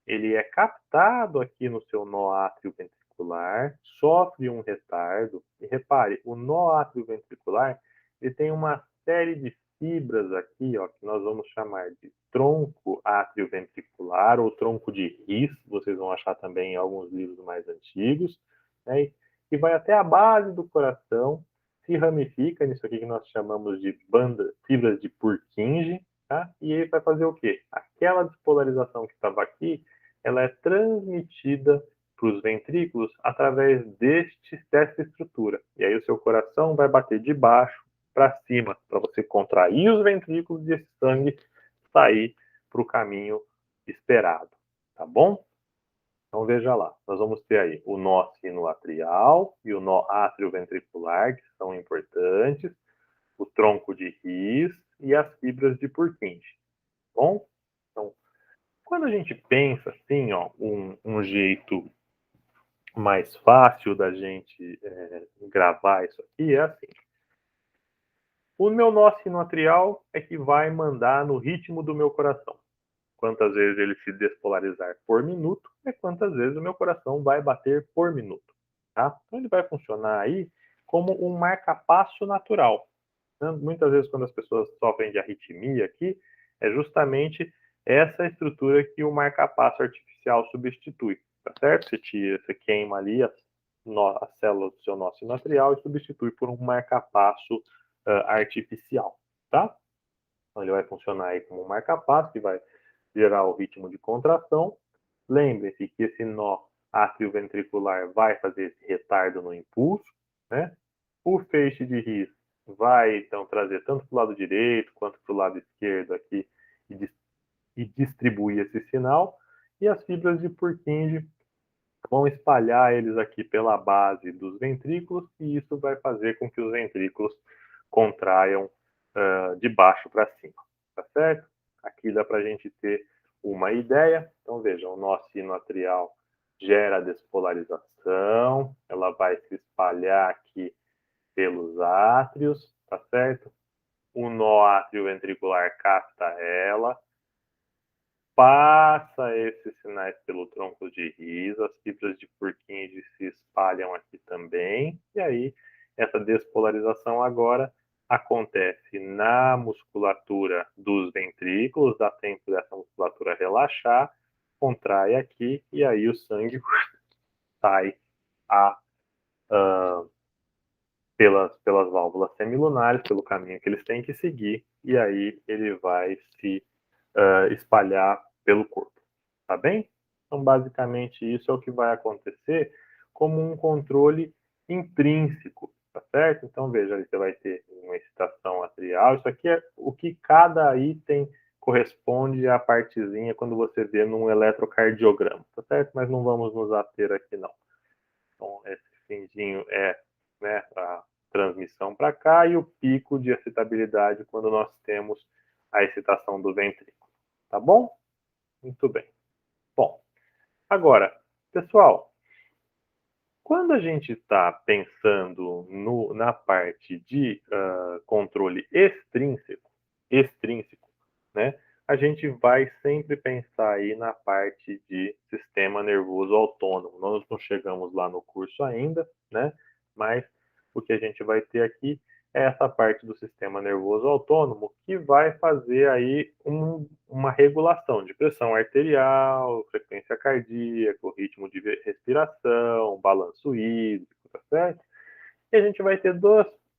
Ele é captado aqui no seu nó átrio ventricular, sofre um retardo, e repare, o nó átrio ventricular, ele tem uma série de fibras aqui, ó, que nós vamos chamar de tronco átrio ventricular ou tronco de His, vocês vão achar também em alguns livros mais antigos, né? E vai até a base do coração, se ramifica nisso aqui que nós chamamos de fibras de Purkinje, tá? E ele vai fazer o quê? Aquela despolarização que estava aqui, ela é transmitida para os ventrículos através dessa estrutura. E aí o seu coração vai bater de baixo para cima, para você contrair os ventrículos e esse sangue sair para o caminho esperado, tá bom? Então veja lá, nós vamos ter aí o nó sinoatrial e o nó atrioventricular, que são importantes, o tronco de His e as fibras de Purkinje, tá bom? Então, quando a gente pensa assim, ó, um jeito mais fácil da gente gravar isso aqui é assim. O meu nó sinoatrial é que vai mandar no ritmo do meu coração. Quantas vezes ele se despolarizar por minuto é quantas vezes o meu coração vai bater por minuto. Tá? Então ele vai funcionar aí como um marca-passo natural. Muitas vezes quando as pessoas sofrem de arritmia aqui, é justamente essa estrutura que o marca-passo artificial substitui, tá certo? Você queima ali a célula do seu nó sinoatrial e substitui por um marca-passo artificial, tá? Então ele vai funcionar aí como um marca-passo que vai gerar o ritmo de contração. Lembre-se que esse nó atrioventricular vai fazer esse retardo no impulso, né? O feixe de His vai, então, trazer tanto para o lado direito quanto para o lado esquerdo aqui e distribuir esse sinal. E as fibras de Purkinje vão espalhar eles aqui pela base dos ventrículos e isso vai fazer com que os ventrículos contraiam de baixo para cima, tá certo? Aqui dá para a gente ter uma ideia. Então, vejam, o nó sinoatrial gera a despolarização, ela vai se espalhar aqui pelos átrios, tá certo? O nó atrioventricular capta ela, passa esses sinais pelo tronco de riso, as fibras de Purkinje se espalham aqui também, e aí essa despolarização agora acontece na musculatura dos ventrículos, dá tempo dessa musculatura relaxar, contrai aqui, e aí o sangue sai a, pelas válvulas semilunares, pelo caminho que eles têm que seguir, e aí ele vai se espalhar pelo corpo, tá bem? Então, basicamente, isso é o que vai acontecer como um controle intrínseco, tá certo? Então, veja, você vai ter uma excitação atrial, isso aqui é o que cada item corresponde à partezinha quando você vê num eletrocardiograma, tá certo? Mas não vamos nos ater aqui, não. Então, esse finzinho é, né, a transmissão para cá e o pico de excitabilidade quando nós temos a excitação do ventrículo. Tá bom? Muito bem. Bom, agora, pessoal, quando a gente está pensando na parte de controle extrínseco, né, a gente vai sempre pensar aí na parte de sistema nervoso autônomo. Nós não chegamos lá no curso ainda, né, mas o que a gente vai ter aqui é essa parte do sistema nervoso autônomo que vai fazer aí uma regulação de pressão arterial, frequência cardíaca, o ritmo de respiração, balanço hídrico, tá certo? E a gente vai ter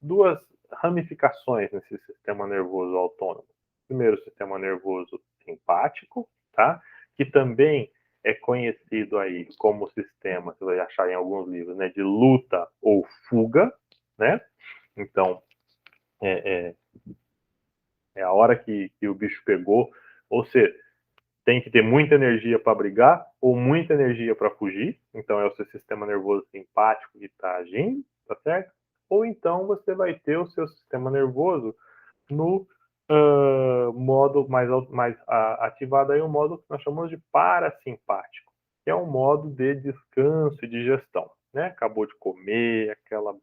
duas ramificações nesse sistema nervoso autônomo. Primeiro, o sistema nervoso simpático, tá? Que também é conhecido aí como sistema, você vai achar em alguns livros, né, de luta ou fuga, né? Então, é a hora que o bicho pegou, ou seja, tem que ter muita energia para brigar ou muita energia para fugir, então é o seu sistema nervoso simpático que está agindo, tá certo? Ou então você vai ter o seu sistema nervoso no modo mais ativado aí, um modo que nós chamamos de parasimpático, que é um modo de descanso e digestão, né? Acabou de comer, aquela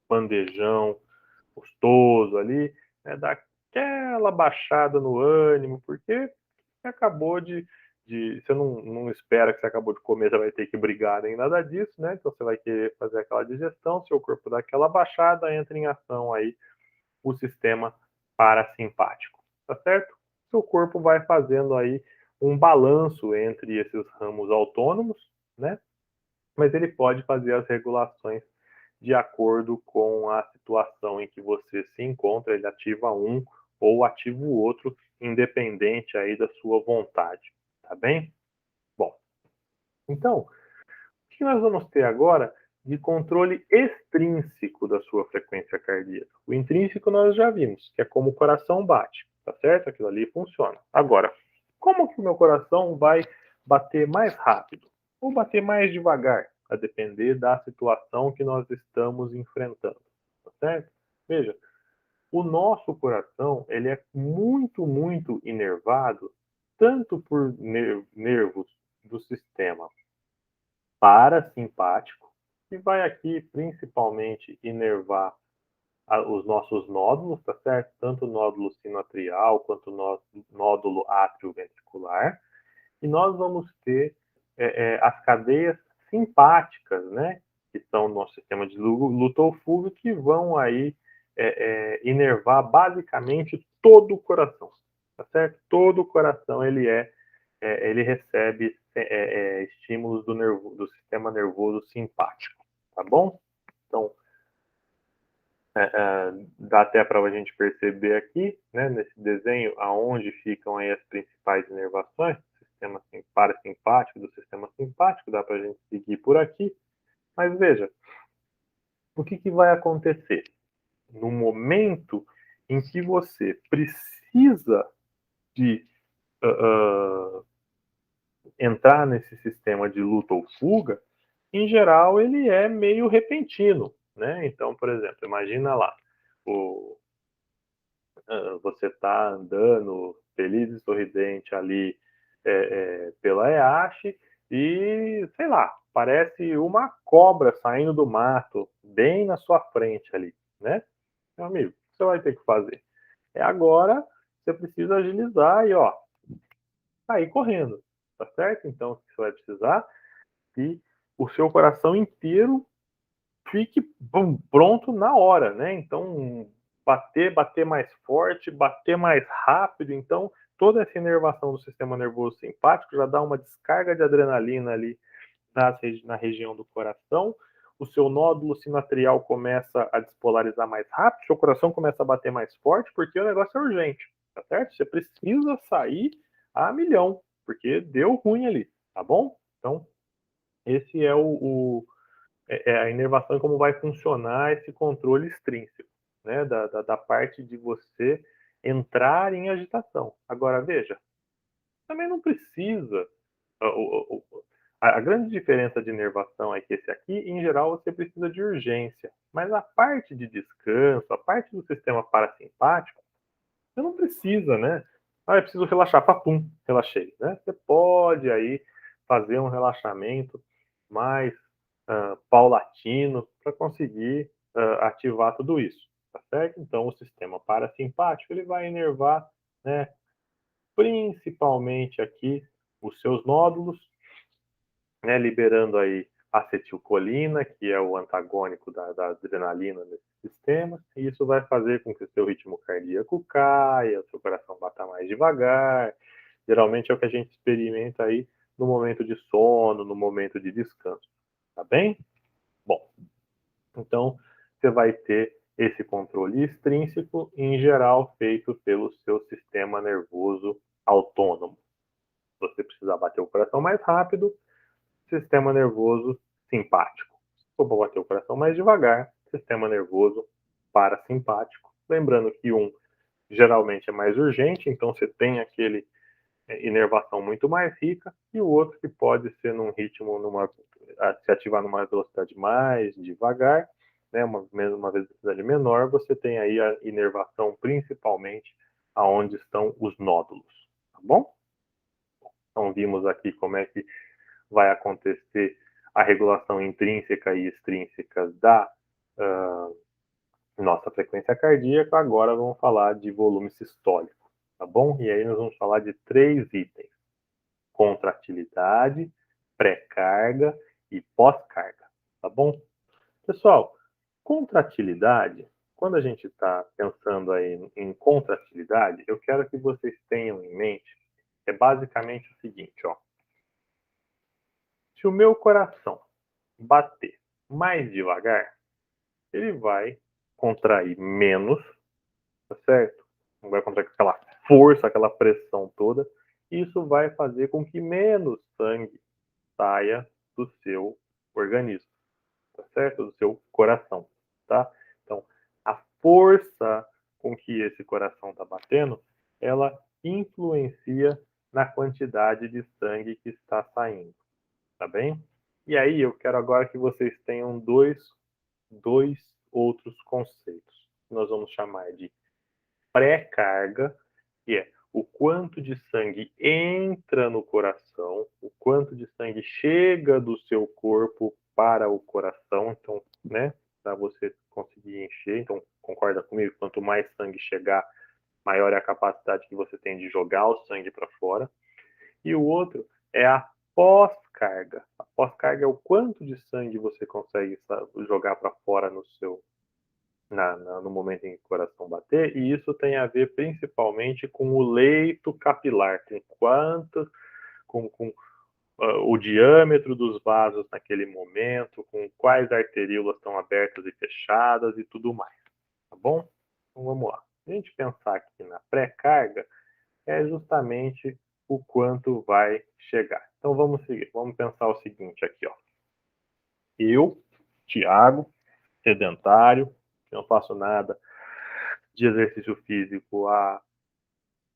bandejão gostoso ali, né? Dá aquela baixada no ânimo, porque acabou você não espera que você acabou de comer, você vai ter que brigar nem nada disso, né? Então você vai querer fazer aquela digestão, seu corpo dá aquela baixada, entra em ação aí o sistema parasimpático, tá certo? Seu corpo vai fazendo aí um balanço entre esses ramos autônomos, né? Mas ele pode fazer as regulações de acordo com a situação em que você se encontra, ele ativa um ou ativa o outro, independente aí da sua vontade, tá bem? Bom, então, o que nós vamos ter agora de controle extrínseco da sua frequência cardíaca? O intrínseco nós já vimos, que é como o coração bate, tá certo? Aquilo ali funciona. Agora, como que o meu coração vai bater mais rápido ou bater mais devagar, a depender da situação que nós estamos enfrentando, tá certo? Veja, o nosso coração, ele é muito inervado, tanto por nervos do sistema parasimpático, que vai aqui principalmente inervar os nossos nódulos, tá certo? Tanto o nódulo sinoatrial quanto o nódulo atrioventricular. E nós vamos ter as cadeias simpáticas, né? Que são o nosso sistema de luta ou fuga, que vão aí inervar basicamente todo o coração, tá certo? Todo o coração ele recebe estímulos do sistema nervoso simpático, tá bom? Então, dá até para a gente perceber aqui, né, nesse desenho, aonde ficam aí as principais inervações, sistema parasimpático, do sistema simpático, dá para a gente seguir por aqui, mas veja, o que vai acontecer? No momento em que você precisa de entrar nesse sistema de luta ou fuga, em geral ele é meio repentino, né? Então, por exemplo, imagina lá, você está andando feliz e sorridente ali pela EASH e, sei lá, parece uma cobra saindo do mato, bem na sua frente ali, né? Meu amigo, o que você vai ter que fazer? Agora você precisa agilizar e, ó, sair correndo, tá certo? Então, o que você vai precisar? Que o seu coração inteiro fique pronto na hora, né? Então, bater mais forte, bater mais rápido. Então, toda essa inervação do sistema nervoso simpático já dá uma descarga de adrenalina ali na região do coração. O seu nódulo sinoatrial começa a despolarizar mais rápido, seu coração começa a bater mais forte, porque o negócio é urgente, tá certo? Você precisa sair a milhão, porque deu ruim ali, tá bom? Então, esse é a inervação e como vai funcionar esse controle extrínseco, né? Da parte de você entrar em agitação. Agora, veja, também não precisa. A grande diferença de inervação é que esse aqui, em geral, você precisa de urgência. Mas a parte de descanso, a parte do sistema parasimpático, você não precisa, né? Ah, eu preciso relaxar, papum, relaxei, né? Você pode aí fazer um relaxamento mais paulatino para conseguir ativar tudo isso, tá certo? Então, o sistema parasimpático, ele vai inervar, né, principalmente aqui os seus nódulos, né, liberando aí acetilcolina, que é o antagônico da adrenalina nesse sistema, e isso vai fazer com que o seu ritmo cardíaco caia, o seu coração bata mais devagar. Geralmente é o que a gente experimenta aí no momento de sono, no momento de descanso, tá bem? Bom, então você vai ter esse controle extrínseco, em geral feito pelo seu sistema nervoso autônomo. Se você precisar bater o coração mais rápido, sistema nervoso simpático. Se for para bater o coração mais devagar, sistema nervoso parasimpático. Lembrando que um geralmente é mais urgente, então você tem aquele inervação muito mais rica, e o outro que pode ser num ritmo, se ativar numa velocidade mais devagar, né, uma velocidade menor, você tem aí a inervação principalmente aonde estão os nódulos, tá bom? Então vimos aqui como é que vai acontecer a regulação intrínseca e extrínseca da nossa frequência cardíaca. Agora vamos falar de volume sistólico, tá bom? E aí nós vamos falar de 3 itens: contratilidade, pré-carga e pós-carga, tá bom? Pessoal, contratilidade, quando a gente está pensando aí em contratilidade, eu quero que vocês tenham em mente, é basicamente o seguinte, ó. Se o meu coração bater mais devagar, ele vai contrair menos, tá certo? Não vai contrair com aquela força, aquela pressão toda. Isso vai fazer com que menos sangue saia do seu organismo, tá certo? Do seu coração, tá? Então, a força com que esse coração está batendo, ela influencia na quantidade de sangue que está saindo, tá bem? E aí eu quero agora que vocês tenham dois outros conceitos. Nós vamos chamar de pré-carga, que é o quanto de sangue entra no coração, o quanto de sangue chega do seu corpo para o coração, então, né, para você conseguir encher. Então, concorda comigo? Quanto mais sangue chegar, maior é a capacidade que você tem de jogar o sangue para fora. E o outro é a pós-carga. A pós-carga é o quanto de sangue você consegue jogar para fora no momento em que o coração bater, e isso tem a ver principalmente com o leito capilar, com o diâmetro dos vasos naquele momento, com quais arteríolas estão abertas e fechadas e tudo mais, tá bom? Então vamos lá. Se a gente pensar aqui na pré-carga, é justamente o quanto vai chegar. Então vamos seguir, vamos pensar o seguinte aqui, ó. Eu, Tiago, sedentário, não faço nada de exercício físico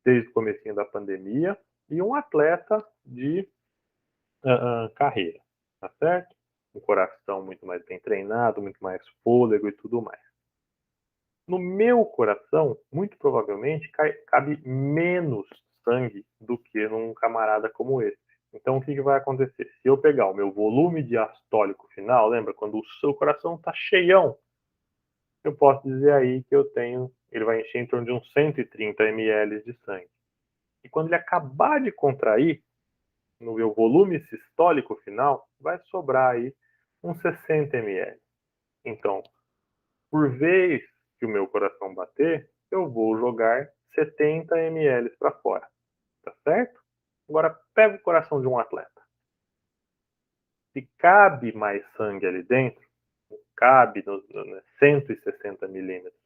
desde o comecinho da pandemia, e um atleta de carreira, tá certo? Um coração muito mais bem treinado, muito mais fôlego e tudo mais. No meu coração, muito provavelmente, cabe menos sangue do que num camarada como esse. Então, o que vai acontecer? Se eu pegar o meu volume diastólico final, lembra quando o seu coração está cheião, eu posso dizer aí que ele vai encher em torno de uns 130 ml de sangue. E E quando ele acabar de contrair, no meu volume sistólico final, vai sobrar aí uns 60 ml. Então, por vez que o meu coração bater, eu vou jogar 70 ml para fora, tá certo? Agora, pega o coração de um atleta. Se cabe mais sangue ali dentro, cabe nos 160 milímetros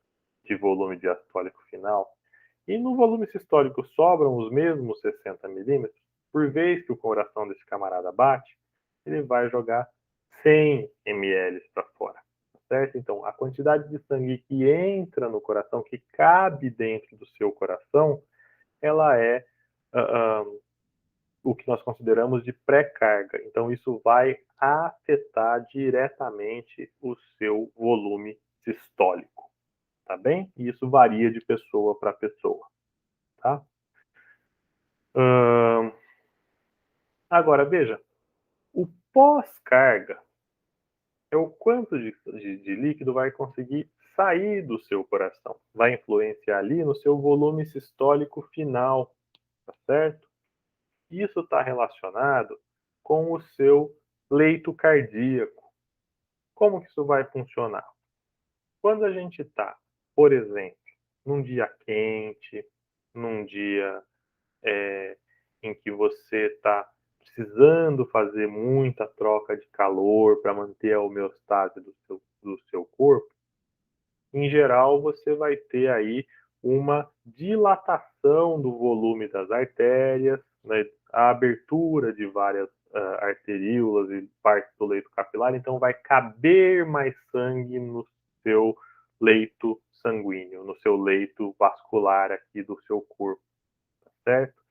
de volume diastólico final, e no volume sistólico sobram os mesmos 60 milímetros, por vez que o coração desse camarada bate, ele vai jogar 100 ml para fora, certo? Então, a quantidade de sangue que entra no coração, que cabe dentro do seu coração, ela é o que nós consideramos de pré-carga. Então, isso vai afetar diretamente o seu volume sistólico, tá bem? E isso varia de pessoa para pessoa, tá? Agora, veja, o pós-carga é o quanto de líquido vai conseguir sair do seu coração. Vai influenciar ali no seu volume sistólico final, tá certo? Isso está relacionado com o seu leito cardíaco. Como que isso vai funcionar? Quando a gente está, por exemplo, num dia quente, num dia em que você está precisando fazer muita troca de calor para manter a homeostase do seu corpo, em geral você vai ter aí uma dilatação do volume das artérias, né, a abertura de várias arteríolas e partes do leito capilar, então vai caber mais sangue no seu leito sanguíneo, no seu leito vascular aqui do seu corpo, tá certo?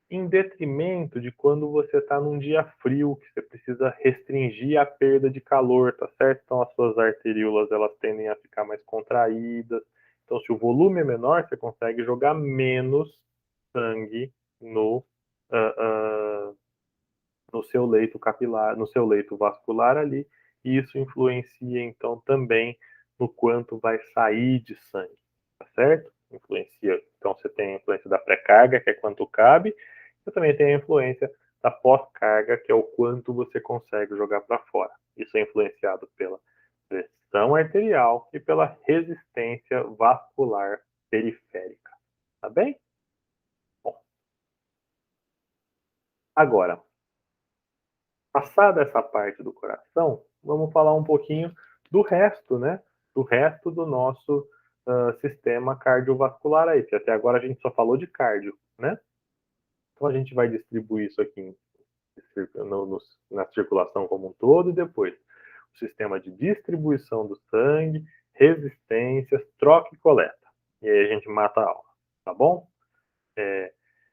Em detrimento de quando você está num dia frio, que você precisa restringir a perda de calor, tá certo? Então as suas arteríolas elas tendem a ficar mais contraídas. Então, se o volume é menor, você consegue jogar menos sangue no, no seu leito capilar, no seu leito vascular ali, e isso influencia então também no quanto vai sair de sangue, tá certo? Influencia, então você tem a influência da pré-carga, que é quanto cabe, você também tem a influência da pós-carga, que é o quanto você consegue jogar para fora. Isso é influenciado pela pressão arterial e pela resistência vascular periférica, tá bem? Bom, agora, passada essa parte do coração, vamos falar um pouquinho do resto, né? Do resto do nosso sistema cardiovascular aí, que até agora a gente só falou de cardio, né? Então a gente vai distribuir isso aqui na circulação como um todo e depois o sistema de distribuição do sangue, resistências, troca e coleta. E aí a gente mata a aula, tá bom?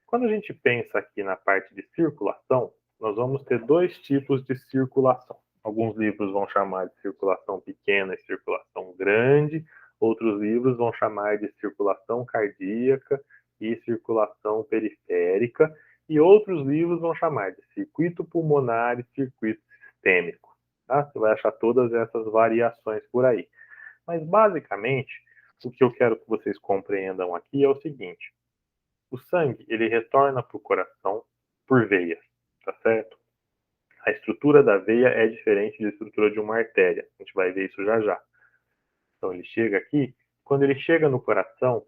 Quando a gente pensa aqui na parte de circulação, nós vamos ter dois tipos de circulação. Alguns livros vão chamar de circulação pequena e circulação grande, outros livros vão chamar de circulação cardíaca e circulação periférica, e outros livros vão chamar de circuito pulmonar e circuito sistêmico. Tá? Você vai achar todas essas variações por aí. Mas, basicamente, o que eu quero que vocês compreendam aqui é o seguinte: o sangue, ele retorna para o coração por veias, tá certo? A estrutura da veia é diferente da estrutura de uma artéria. A gente vai ver isso já já. Então, ele chega aqui. Quando ele chega no coração,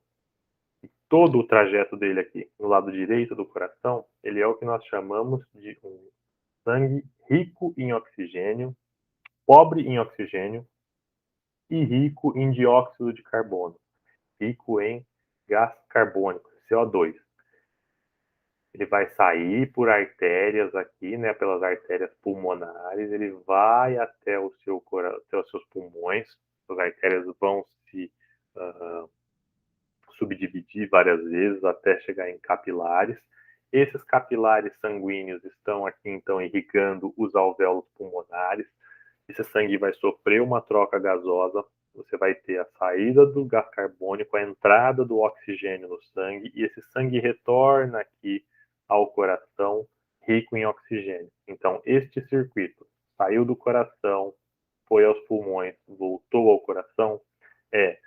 todo o trajeto dele aqui, no lado direito do coração, ele é o que nós chamamos de um sangue rico em oxigênio, pobre em oxigênio e rico em dióxido de carbono, rico em gás carbônico, CO2. Ele vai sair por artérias aqui, né, pelas artérias pulmonares, ele vai até até os seus pulmões, as artérias vão se subdividir várias vezes até chegar em capilares. Esses capilares sanguíneos estão aqui, então, irrigando os alvéolos pulmonares. Esse sangue vai sofrer uma troca gasosa, você vai ter a saída do gás carbônico, a entrada do oxigênio no sangue, e esse sangue retorna aqui ao coração rico em oxigênio. Então, este circuito saiu do coração, foi aos pulmões, voltou ao coração, é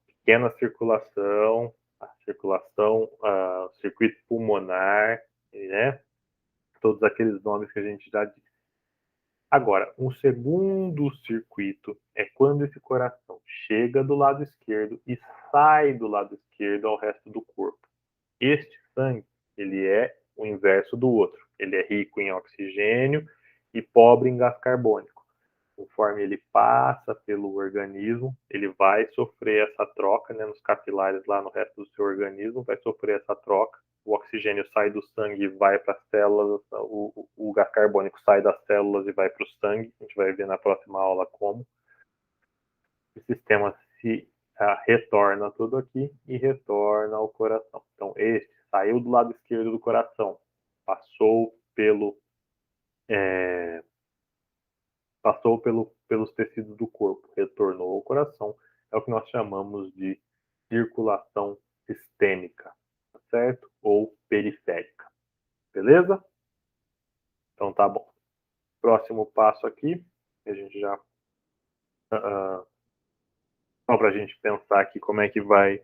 pequena circulação, circulação, circuito pulmonar, né? Todos aqueles nomes que a gente já disse. Agora, um segundo circuito é quando esse coração chega do lado esquerdo e sai do lado esquerdo ao resto do corpo. Este sangue, ele é o inverso do outro. Ele é rico em oxigênio e pobre em gás carbônico. Conforme ele passa pelo organismo, ele vai sofrer essa troca, né, nos capilares lá no resto do seu organismo, vai sofrer essa troca. O oxigênio sai do sangue e vai para as células, o gás carbônico sai das células e vai para o sangue. A gente vai ver na próxima aula como. O sistema se retorna tudo aqui e retorna ao coração. Então, este saiu do lado esquerdo do coração, passou pelos tecidos do corpo, retornou ao coração, é o que nós chamamos de circulação sistêmica, certo? Ou periférica. Beleza? Então tá bom. Próximo passo aqui, a gente já só para a gente pensar aqui como é que vai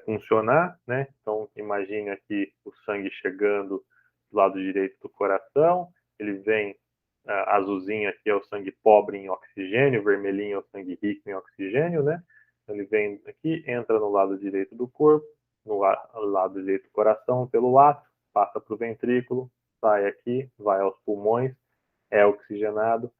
funcionar, né? Então imagine aqui o sangue chegando do lado direito do coração, ele vem azulzinho aqui é o sangue pobre em oxigênio, vermelhinho é o sangue rico em oxigênio, né? Ele vem aqui, entra no lado direito do corpo, no lado direito do coração pelo átrio, passa para o ventrículo, sai aqui, vai aos pulmões, é oxigenado,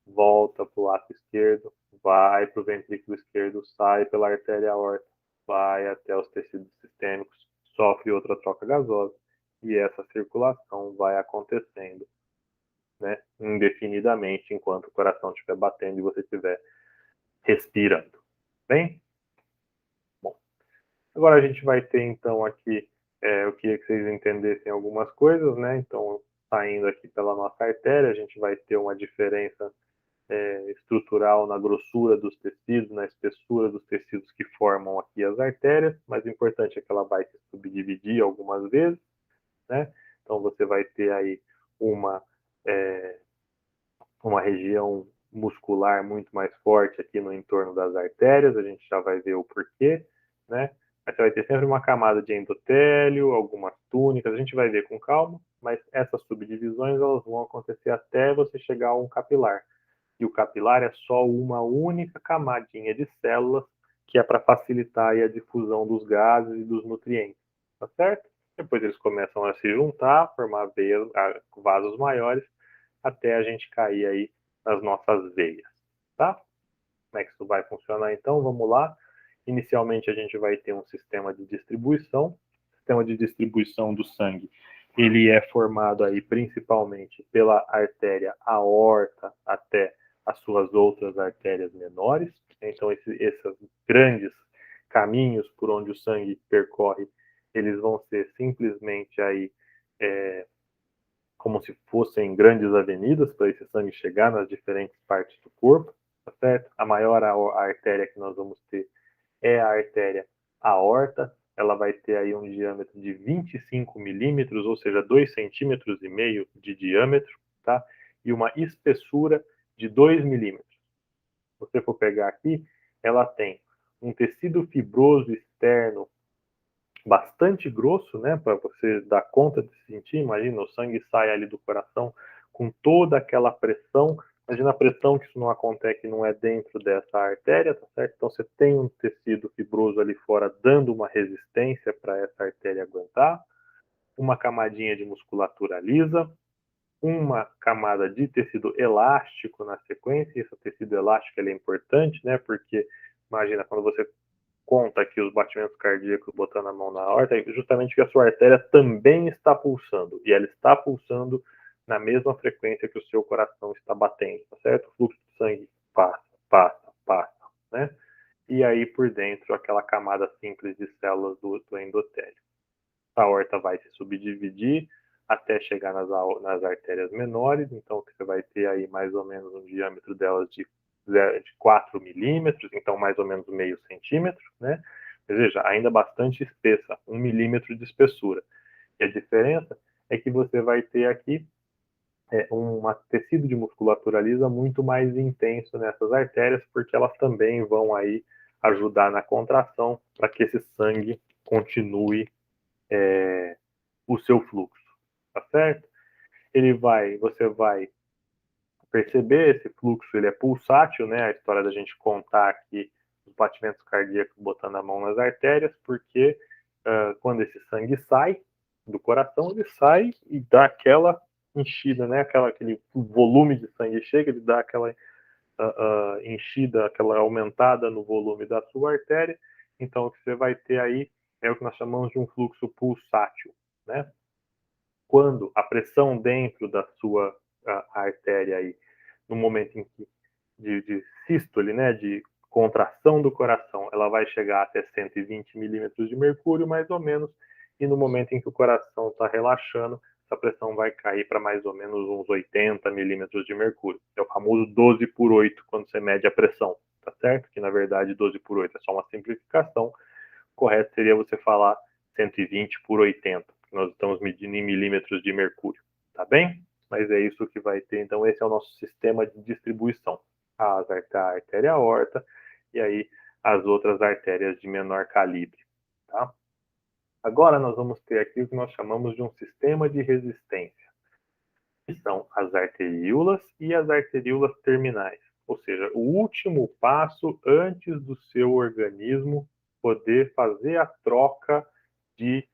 volta para o lado esquerdo, vai para o ventrículo esquerdo, sai pela artéria aorta, vai até os tecidos sistêmicos, sofre outra troca gasosa e essa circulação vai acontecendo, né, indefinidamente enquanto o coração estiver batendo e você estiver respirando. Bem? Bom, agora a gente vai ter então aqui, eu queria que vocês entendessem algumas coisas, né? Então, saindo aqui pela nossa artéria, a gente vai ter uma diferença estrutural na grossura dos tecidos, na espessura dos tecidos que formam aqui as artérias, mas o importante é que ela vai se subdividir algumas vezes, né? Então você vai ter aí uma região muscular muito mais forte aqui no entorno das artérias, a gente já vai ver o porquê, né? Mas você vai ter sempre uma camada de endotélio, algumas túnicas, a gente vai ver com calma, mas essas subdivisões elas vão acontecer até você chegar a um capilar. E o capilar é só uma única camadinha de células que é para facilitar a difusão dos gases e dos nutrientes, tá certo? Depois eles começam a se juntar, formar veias, vasos maiores, até a gente cair aí nas nossas veias, tá? Como é que isso vai funcionar então? Vamos lá. Inicialmente a gente vai ter um sistema de distribuição. O sistema de distribuição do sangue, ele é formado aí principalmente pela artéria aorta até as suas outras artérias menores. Então esses grandes caminhos por onde o sangue percorre, eles vão ser simplesmente aí como se fossem grandes avenidas para esse sangue chegar nas diferentes partes do corpo, tá certo? A maior artéria que nós vamos ter é a artéria aorta, ela vai ter aí um diâmetro de 25 milímetros, ou seja, 2,5 centímetros de diâmetro, tá? E uma espessura de 2 milímetros. Se você for pegar aqui, ela tem um tecido fibroso externo bastante grosso, né, para você dar conta de sentir. Imagina, o sangue sai ali do coração com toda aquela pressão. Imagina a pressão que isso não acontece, que não é dentro dessa artéria, tá certo? Então você tem um tecido fibroso ali fora dando uma resistência para essa artéria aguentar, uma camadinha de musculatura lisa, uma camada de tecido elástico na sequência. E esse tecido elástico ele é importante, né, porque imagina quando você conta aqui os batimentos cardíacos botando a mão na aorta, justamente que a sua artéria também está pulsando, e ela está pulsando na mesma frequência que o seu coração está batendo, tá certo? O fluxo de sangue passa, né? E aí por dentro aquela camada simples de células do endotélio. A aorta vai se subdividir até chegar nas artérias menores, então você vai ter aí mais ou menos um diâmetro delas de 4 milímetros, então mais ou menos meio centímetro, né? Mas veja, ainda bastante espessa, 1 milímetro de espessura. E a diferença é que você vai ter aqui um tecido de musculatura lisa muito mais intenso nessas artérias, porque elas também vão aí ajudar na contração para que esse sangue continue o seu fluxo, tá certo? Você vai perceber esse fluxo, ele é pulsátil, né? A história da gente contar aqui os batimentos cardíacos botando a mão nas artérias, porque quando esse sangue sai do coração, ele sai e dá aquela enchida, né? Aquele volume de sangue chega, ele dá aquela enchida, aquela aumentada no volume da sua artéria. Então, o que você vai ter aí é o que nós chamamos de um fluxo pulsátil, né? Quando a pressão dentro da sua artéria aí, no momento em que de sístole, né, de contração do coração, ela vai chegar até 120 milímetros de mercúrio, mais ou menos, e no momento em que o coração está relaxando, essa pressão vai cair para mais ou menos uns 80 milímetros de mercúrio. É o famoso 12 por 8 quando você mede a pressão, tá certo? Que na verdade 12 por 8 é só uma simplificação. O correto seria você falar 120 por 80, porque nós estamos medindo em milímetros de mercúrio, tá bem? Mas é isso que vai ter. Então esse é o nosso sistema de distribuição. A artéria aorta e aí as outras artérias de menor calibre, tá? Agora nós vamos ter aqui o que nós chamamos de um sistema de resistência, que são as arteríolas e as arteríolas terminais, ou seja, o último passo antes do seu organismo poder fazer a troca de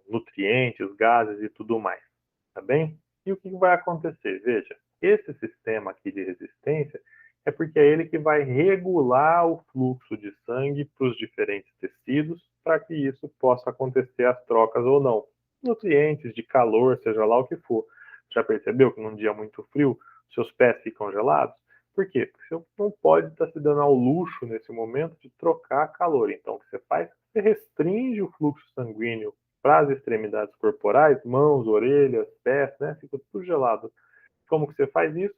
nutrientes, gases e tudo mais, tá bem? E o que vai acontecer? Veja, esse sistema aqui de resistência é porque é ele que vai regular o fluxo de sangue para os diferentes tecidos para que isso possa acontecer as trocas ou não. Nutrientes, de calor, seja lá o que for. Já percebeu que num dia muito frio, seus pés ficam gelados? Por quê? Porque você não pode estar se dando ao luxo nesse momento de trocar calor. Então, o que você faz? Você restringe o fluxo sanguíneo para as extremidades corporais, mãos, orelhas, pés, né? Fica tudo gelado. Como que você faz isso?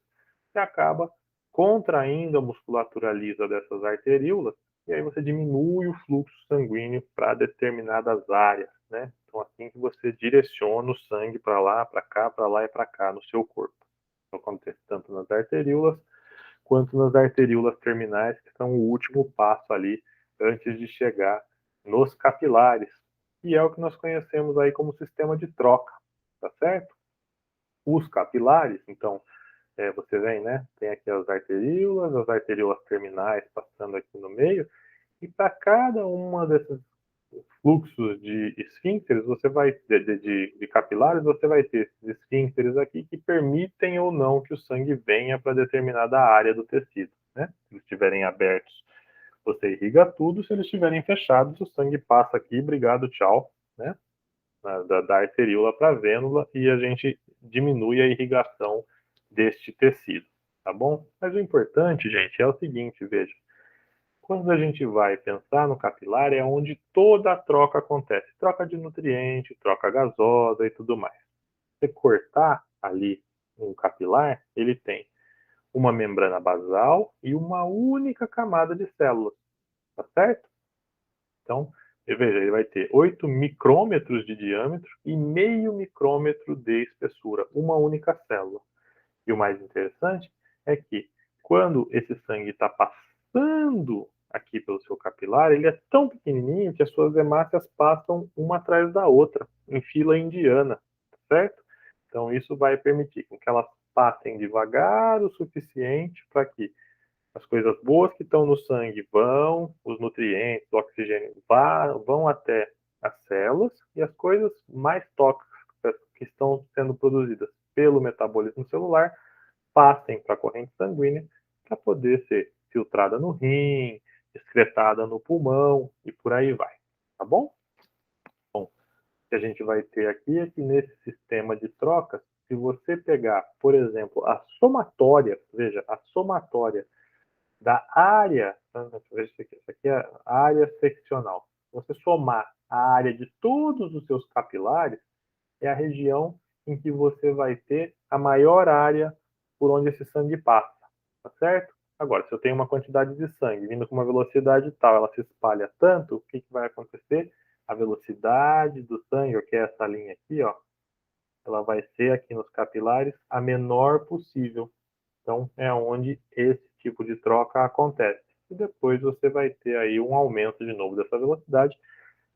Você acaba contraindo a musculatura lisa dessas arteríolas e aí você diminui o fluxo sanguíneo para determinadas áreas, né? Então assim que você direciona o sangue para lá, para cá, para lá e para cá no seu corpo. Então acontece tanto nas arteríolas quanto nas arteríolas terminais, que são o último passo ali antes de chegar nos capilares, que é o que nós conhecemos aí como sistema de troca, tá certo? Os capilares, então, você vem, né? Tem aqui as arteríolas terminais passando aqui no meio, e para cada uma desses fluxos de esfíncteres, você vai de capilares, você vai ter esses esfíncteres aqui que permitem ou não que o sangue venha para determinada área do tecido, né? Se eles estiverem abertos, você irriga tudo, se eles estiverem fechados, o sangue passa aqui, obrigado, tchau, né? Da arteríola para a vênula e a gente diminui a irrigação deste tecido, tá bom? Mas o importante, gente, é o seguinte, veja, quando a gente vai pensar no capilar, é onde toda a troca acontece. Troca de nutriente, troca gasosa e tudo mais. Se você cortar ali um capilar, ele tem uma membrana basal e uma única camada de células, tá certo? Então, veja, ele vai ter 8 micrômetros de diâmetro e meio micrômetro de espessura, uma única célula. E o mais interessante é que quando esse sangue está passando aqui pelo seu capilar, ele é tão pequenininho que as suas hemácias passam uma atrás da outra, em fila indiana, certo? Então isso vai permitir que elas passem devagar o suficiente para que as coisas boas que estão no sangue vão, os nutrientes, o oxigênio vão até as células e as coisas mais tóxicas que estão sendo produzidas pelo metabolismo celular passem para a corrente sanguínea para poder ser filtrada no rim, excretada no pulmão e por aí vai. Tá bom? Bom, o que a gente vai ter aqui é que nesse sistema de trocas, se você pegar, por exemplo, a somatória, veja, a somatória da área, isso aqui é a área seccional. Você somar a área de todos os seus capilares, é a região em que você vai ter a maior área por onde esse sangue passa, tá certo? Agora, se eu tenho uma quantidade de sangue vindo com uma velocidade tal, ela se espalha tanto, o que vai acontecer? A velocidade do sangue, que é essa linha aqui, ó, ela vai ser aqui nos capilares a menor possível. Então, é onde esse tipo de troca acontece. e depois você vai ter aí um aumento de novo dessa velocidade,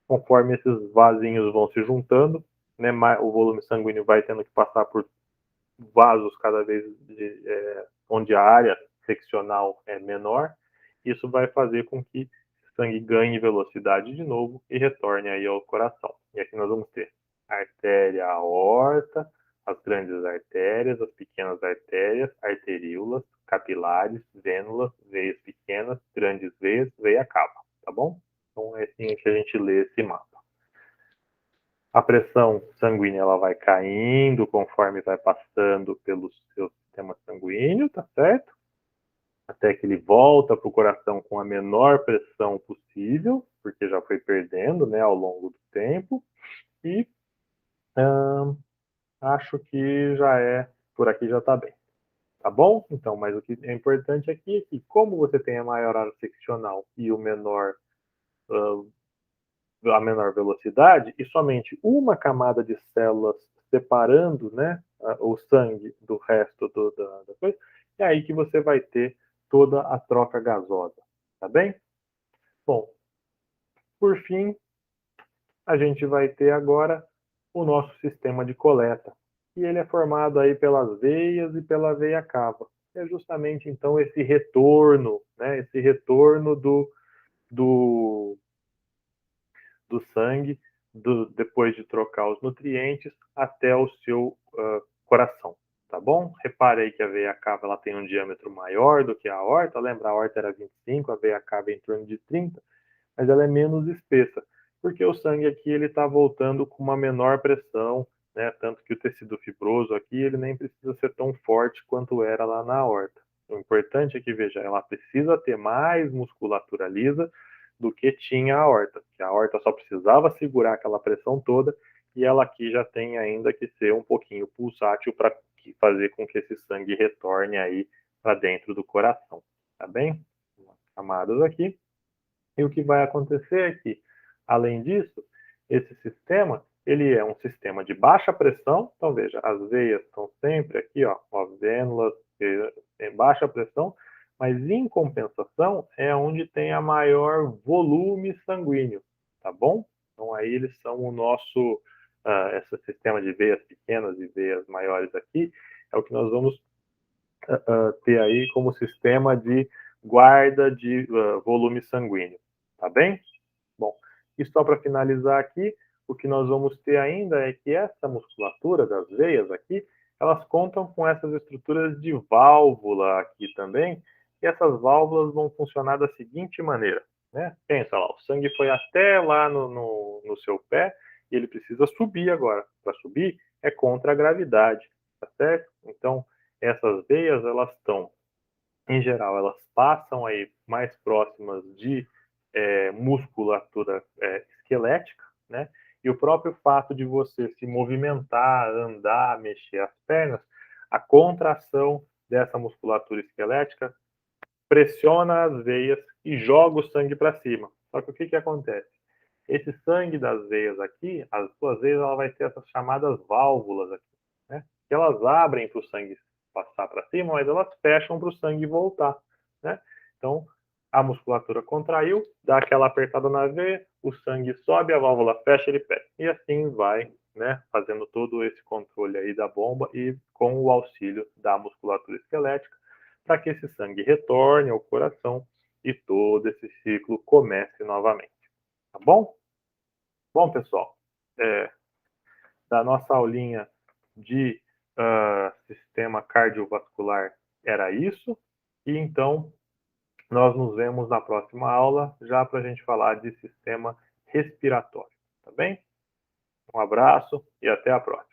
conforme esses vasinhos vão se juntando, né, o volume sanguíneo vai tendo que passar por vasos cada vez onde a área seccional é menor, isso vai fazer com que o sangue ganhe velocidade de novo e retorne aí ao coração. E aqui nós vamos ter a artéria aorta, as grandes artérias, as pequenas artérias, arteríolas, capilares, vênulas, veias pequenas, grandes veias, veia cava, tá bom? Então é assim que a gente lê esse mapa. A pressão sanguínea ela vai caindo conforme vai passando pelo seu sistema sanguíneo, tá certo? Até que ele volta para o coração com a menor pressão possível, porque já foi perdendo, né, ao longo do tempo. E acho que já por aqui já está bem. Tá bom? Então, mas o que é importante aqui é que, como você tem a maior área seccional e a menor velocidade, e somente uma camada de células separando, né, o sangue do resto da coisa, é aí que você vai ter toda a troca gasosa, tá bem? Bom, por fim, a gente vai ter agora o nosso sistema de coleta, e ele é formado aí pelas veias e pela veia cava. É justamente, então, esse retorno, né, esse retorno do sangue, depois de trocar os nutrientes, até o seu coração, tá bom? Repare aí que a veia cava ela tem um diâmetro maior do que a aorta, lembra? A aorta era 25, a veia cava é em torno de 30, mas ela é menos espessa, porque o sangue aqui ele está voltando com uma menor pressão, né? Tanto que o tecido fibroso aqui ele nem precisa ser tão forte quanto era lá na aorta. O importante é que, veja, ela precisa ter mais musculatura lisa do que tinha a aorta, que a aorta só precisava segurar aquela pressão toda, e ela aqui já tem ainda que ser um pouquinho pulsátil para fazer com que esse sangue retorne aí para dentro do coração, tá bem? Camadas aqui. E o que vai acontecer é que, além disso, esse sistema ele é um sistema de baixa pressão. Então, veja, as veias estão sempre aqui, ó, vênulas em baixa pressão, mas em compensação é onde tem a maior volume sanguíneo, tá bom? Então, aí eles são o nosso, esse sistema de veias pequenas e veias maiores aqui, é o que nós vamos ter aí como sistema de guarda de volume sanguíneo, tá bem? Bom, e só para finalizar aqui, o que nós vamos ter ainda é que essa musculatura das veias aqui, elas contam com essas estruturas de válvula aqui também, e essas válvulas vão funcionar da seguinte maneira, né? Pensa lá, o sangue foi até lá no seu pé, e ele precisa subir agora. Para subir, é contra a gravidade, tá certo? Então, essas veias, elas estão, em geral, elas passam aí mais próximas de musculatura esquelética, né? E o próprio fato de você se movimentar, andar, mexer as pernas, a contração dessa musculatura esquelética pressiona as veias e joga o sangue para cima. Só que o que acontece? Esse sangue das veias aqui, as suas veias, ela vai ter essas chamadas válvulas aqui, né? Que elas abrem para o sangue passar para cima, mas elas fecham para o sangue voltar, né? Então, a musculatura contraiu, dá aquela apertada na veia, o sangue sobe, a válvula fecha, ele pega. E assim vai, né? Fazendo todo esse controle aí da bomba e com o auxílio da musculatura esquelética, para que esse sangue retorne ao coração e todo esse ciclo comece novamente. Tá bom? Bom, pessoal, da nossa aulinha de sistema cardiovascular era isso. E então, nós nos vemos na próxima aula, já para a gente falar de sistema respiratório. Tá bem? Um abraço e até a próxima.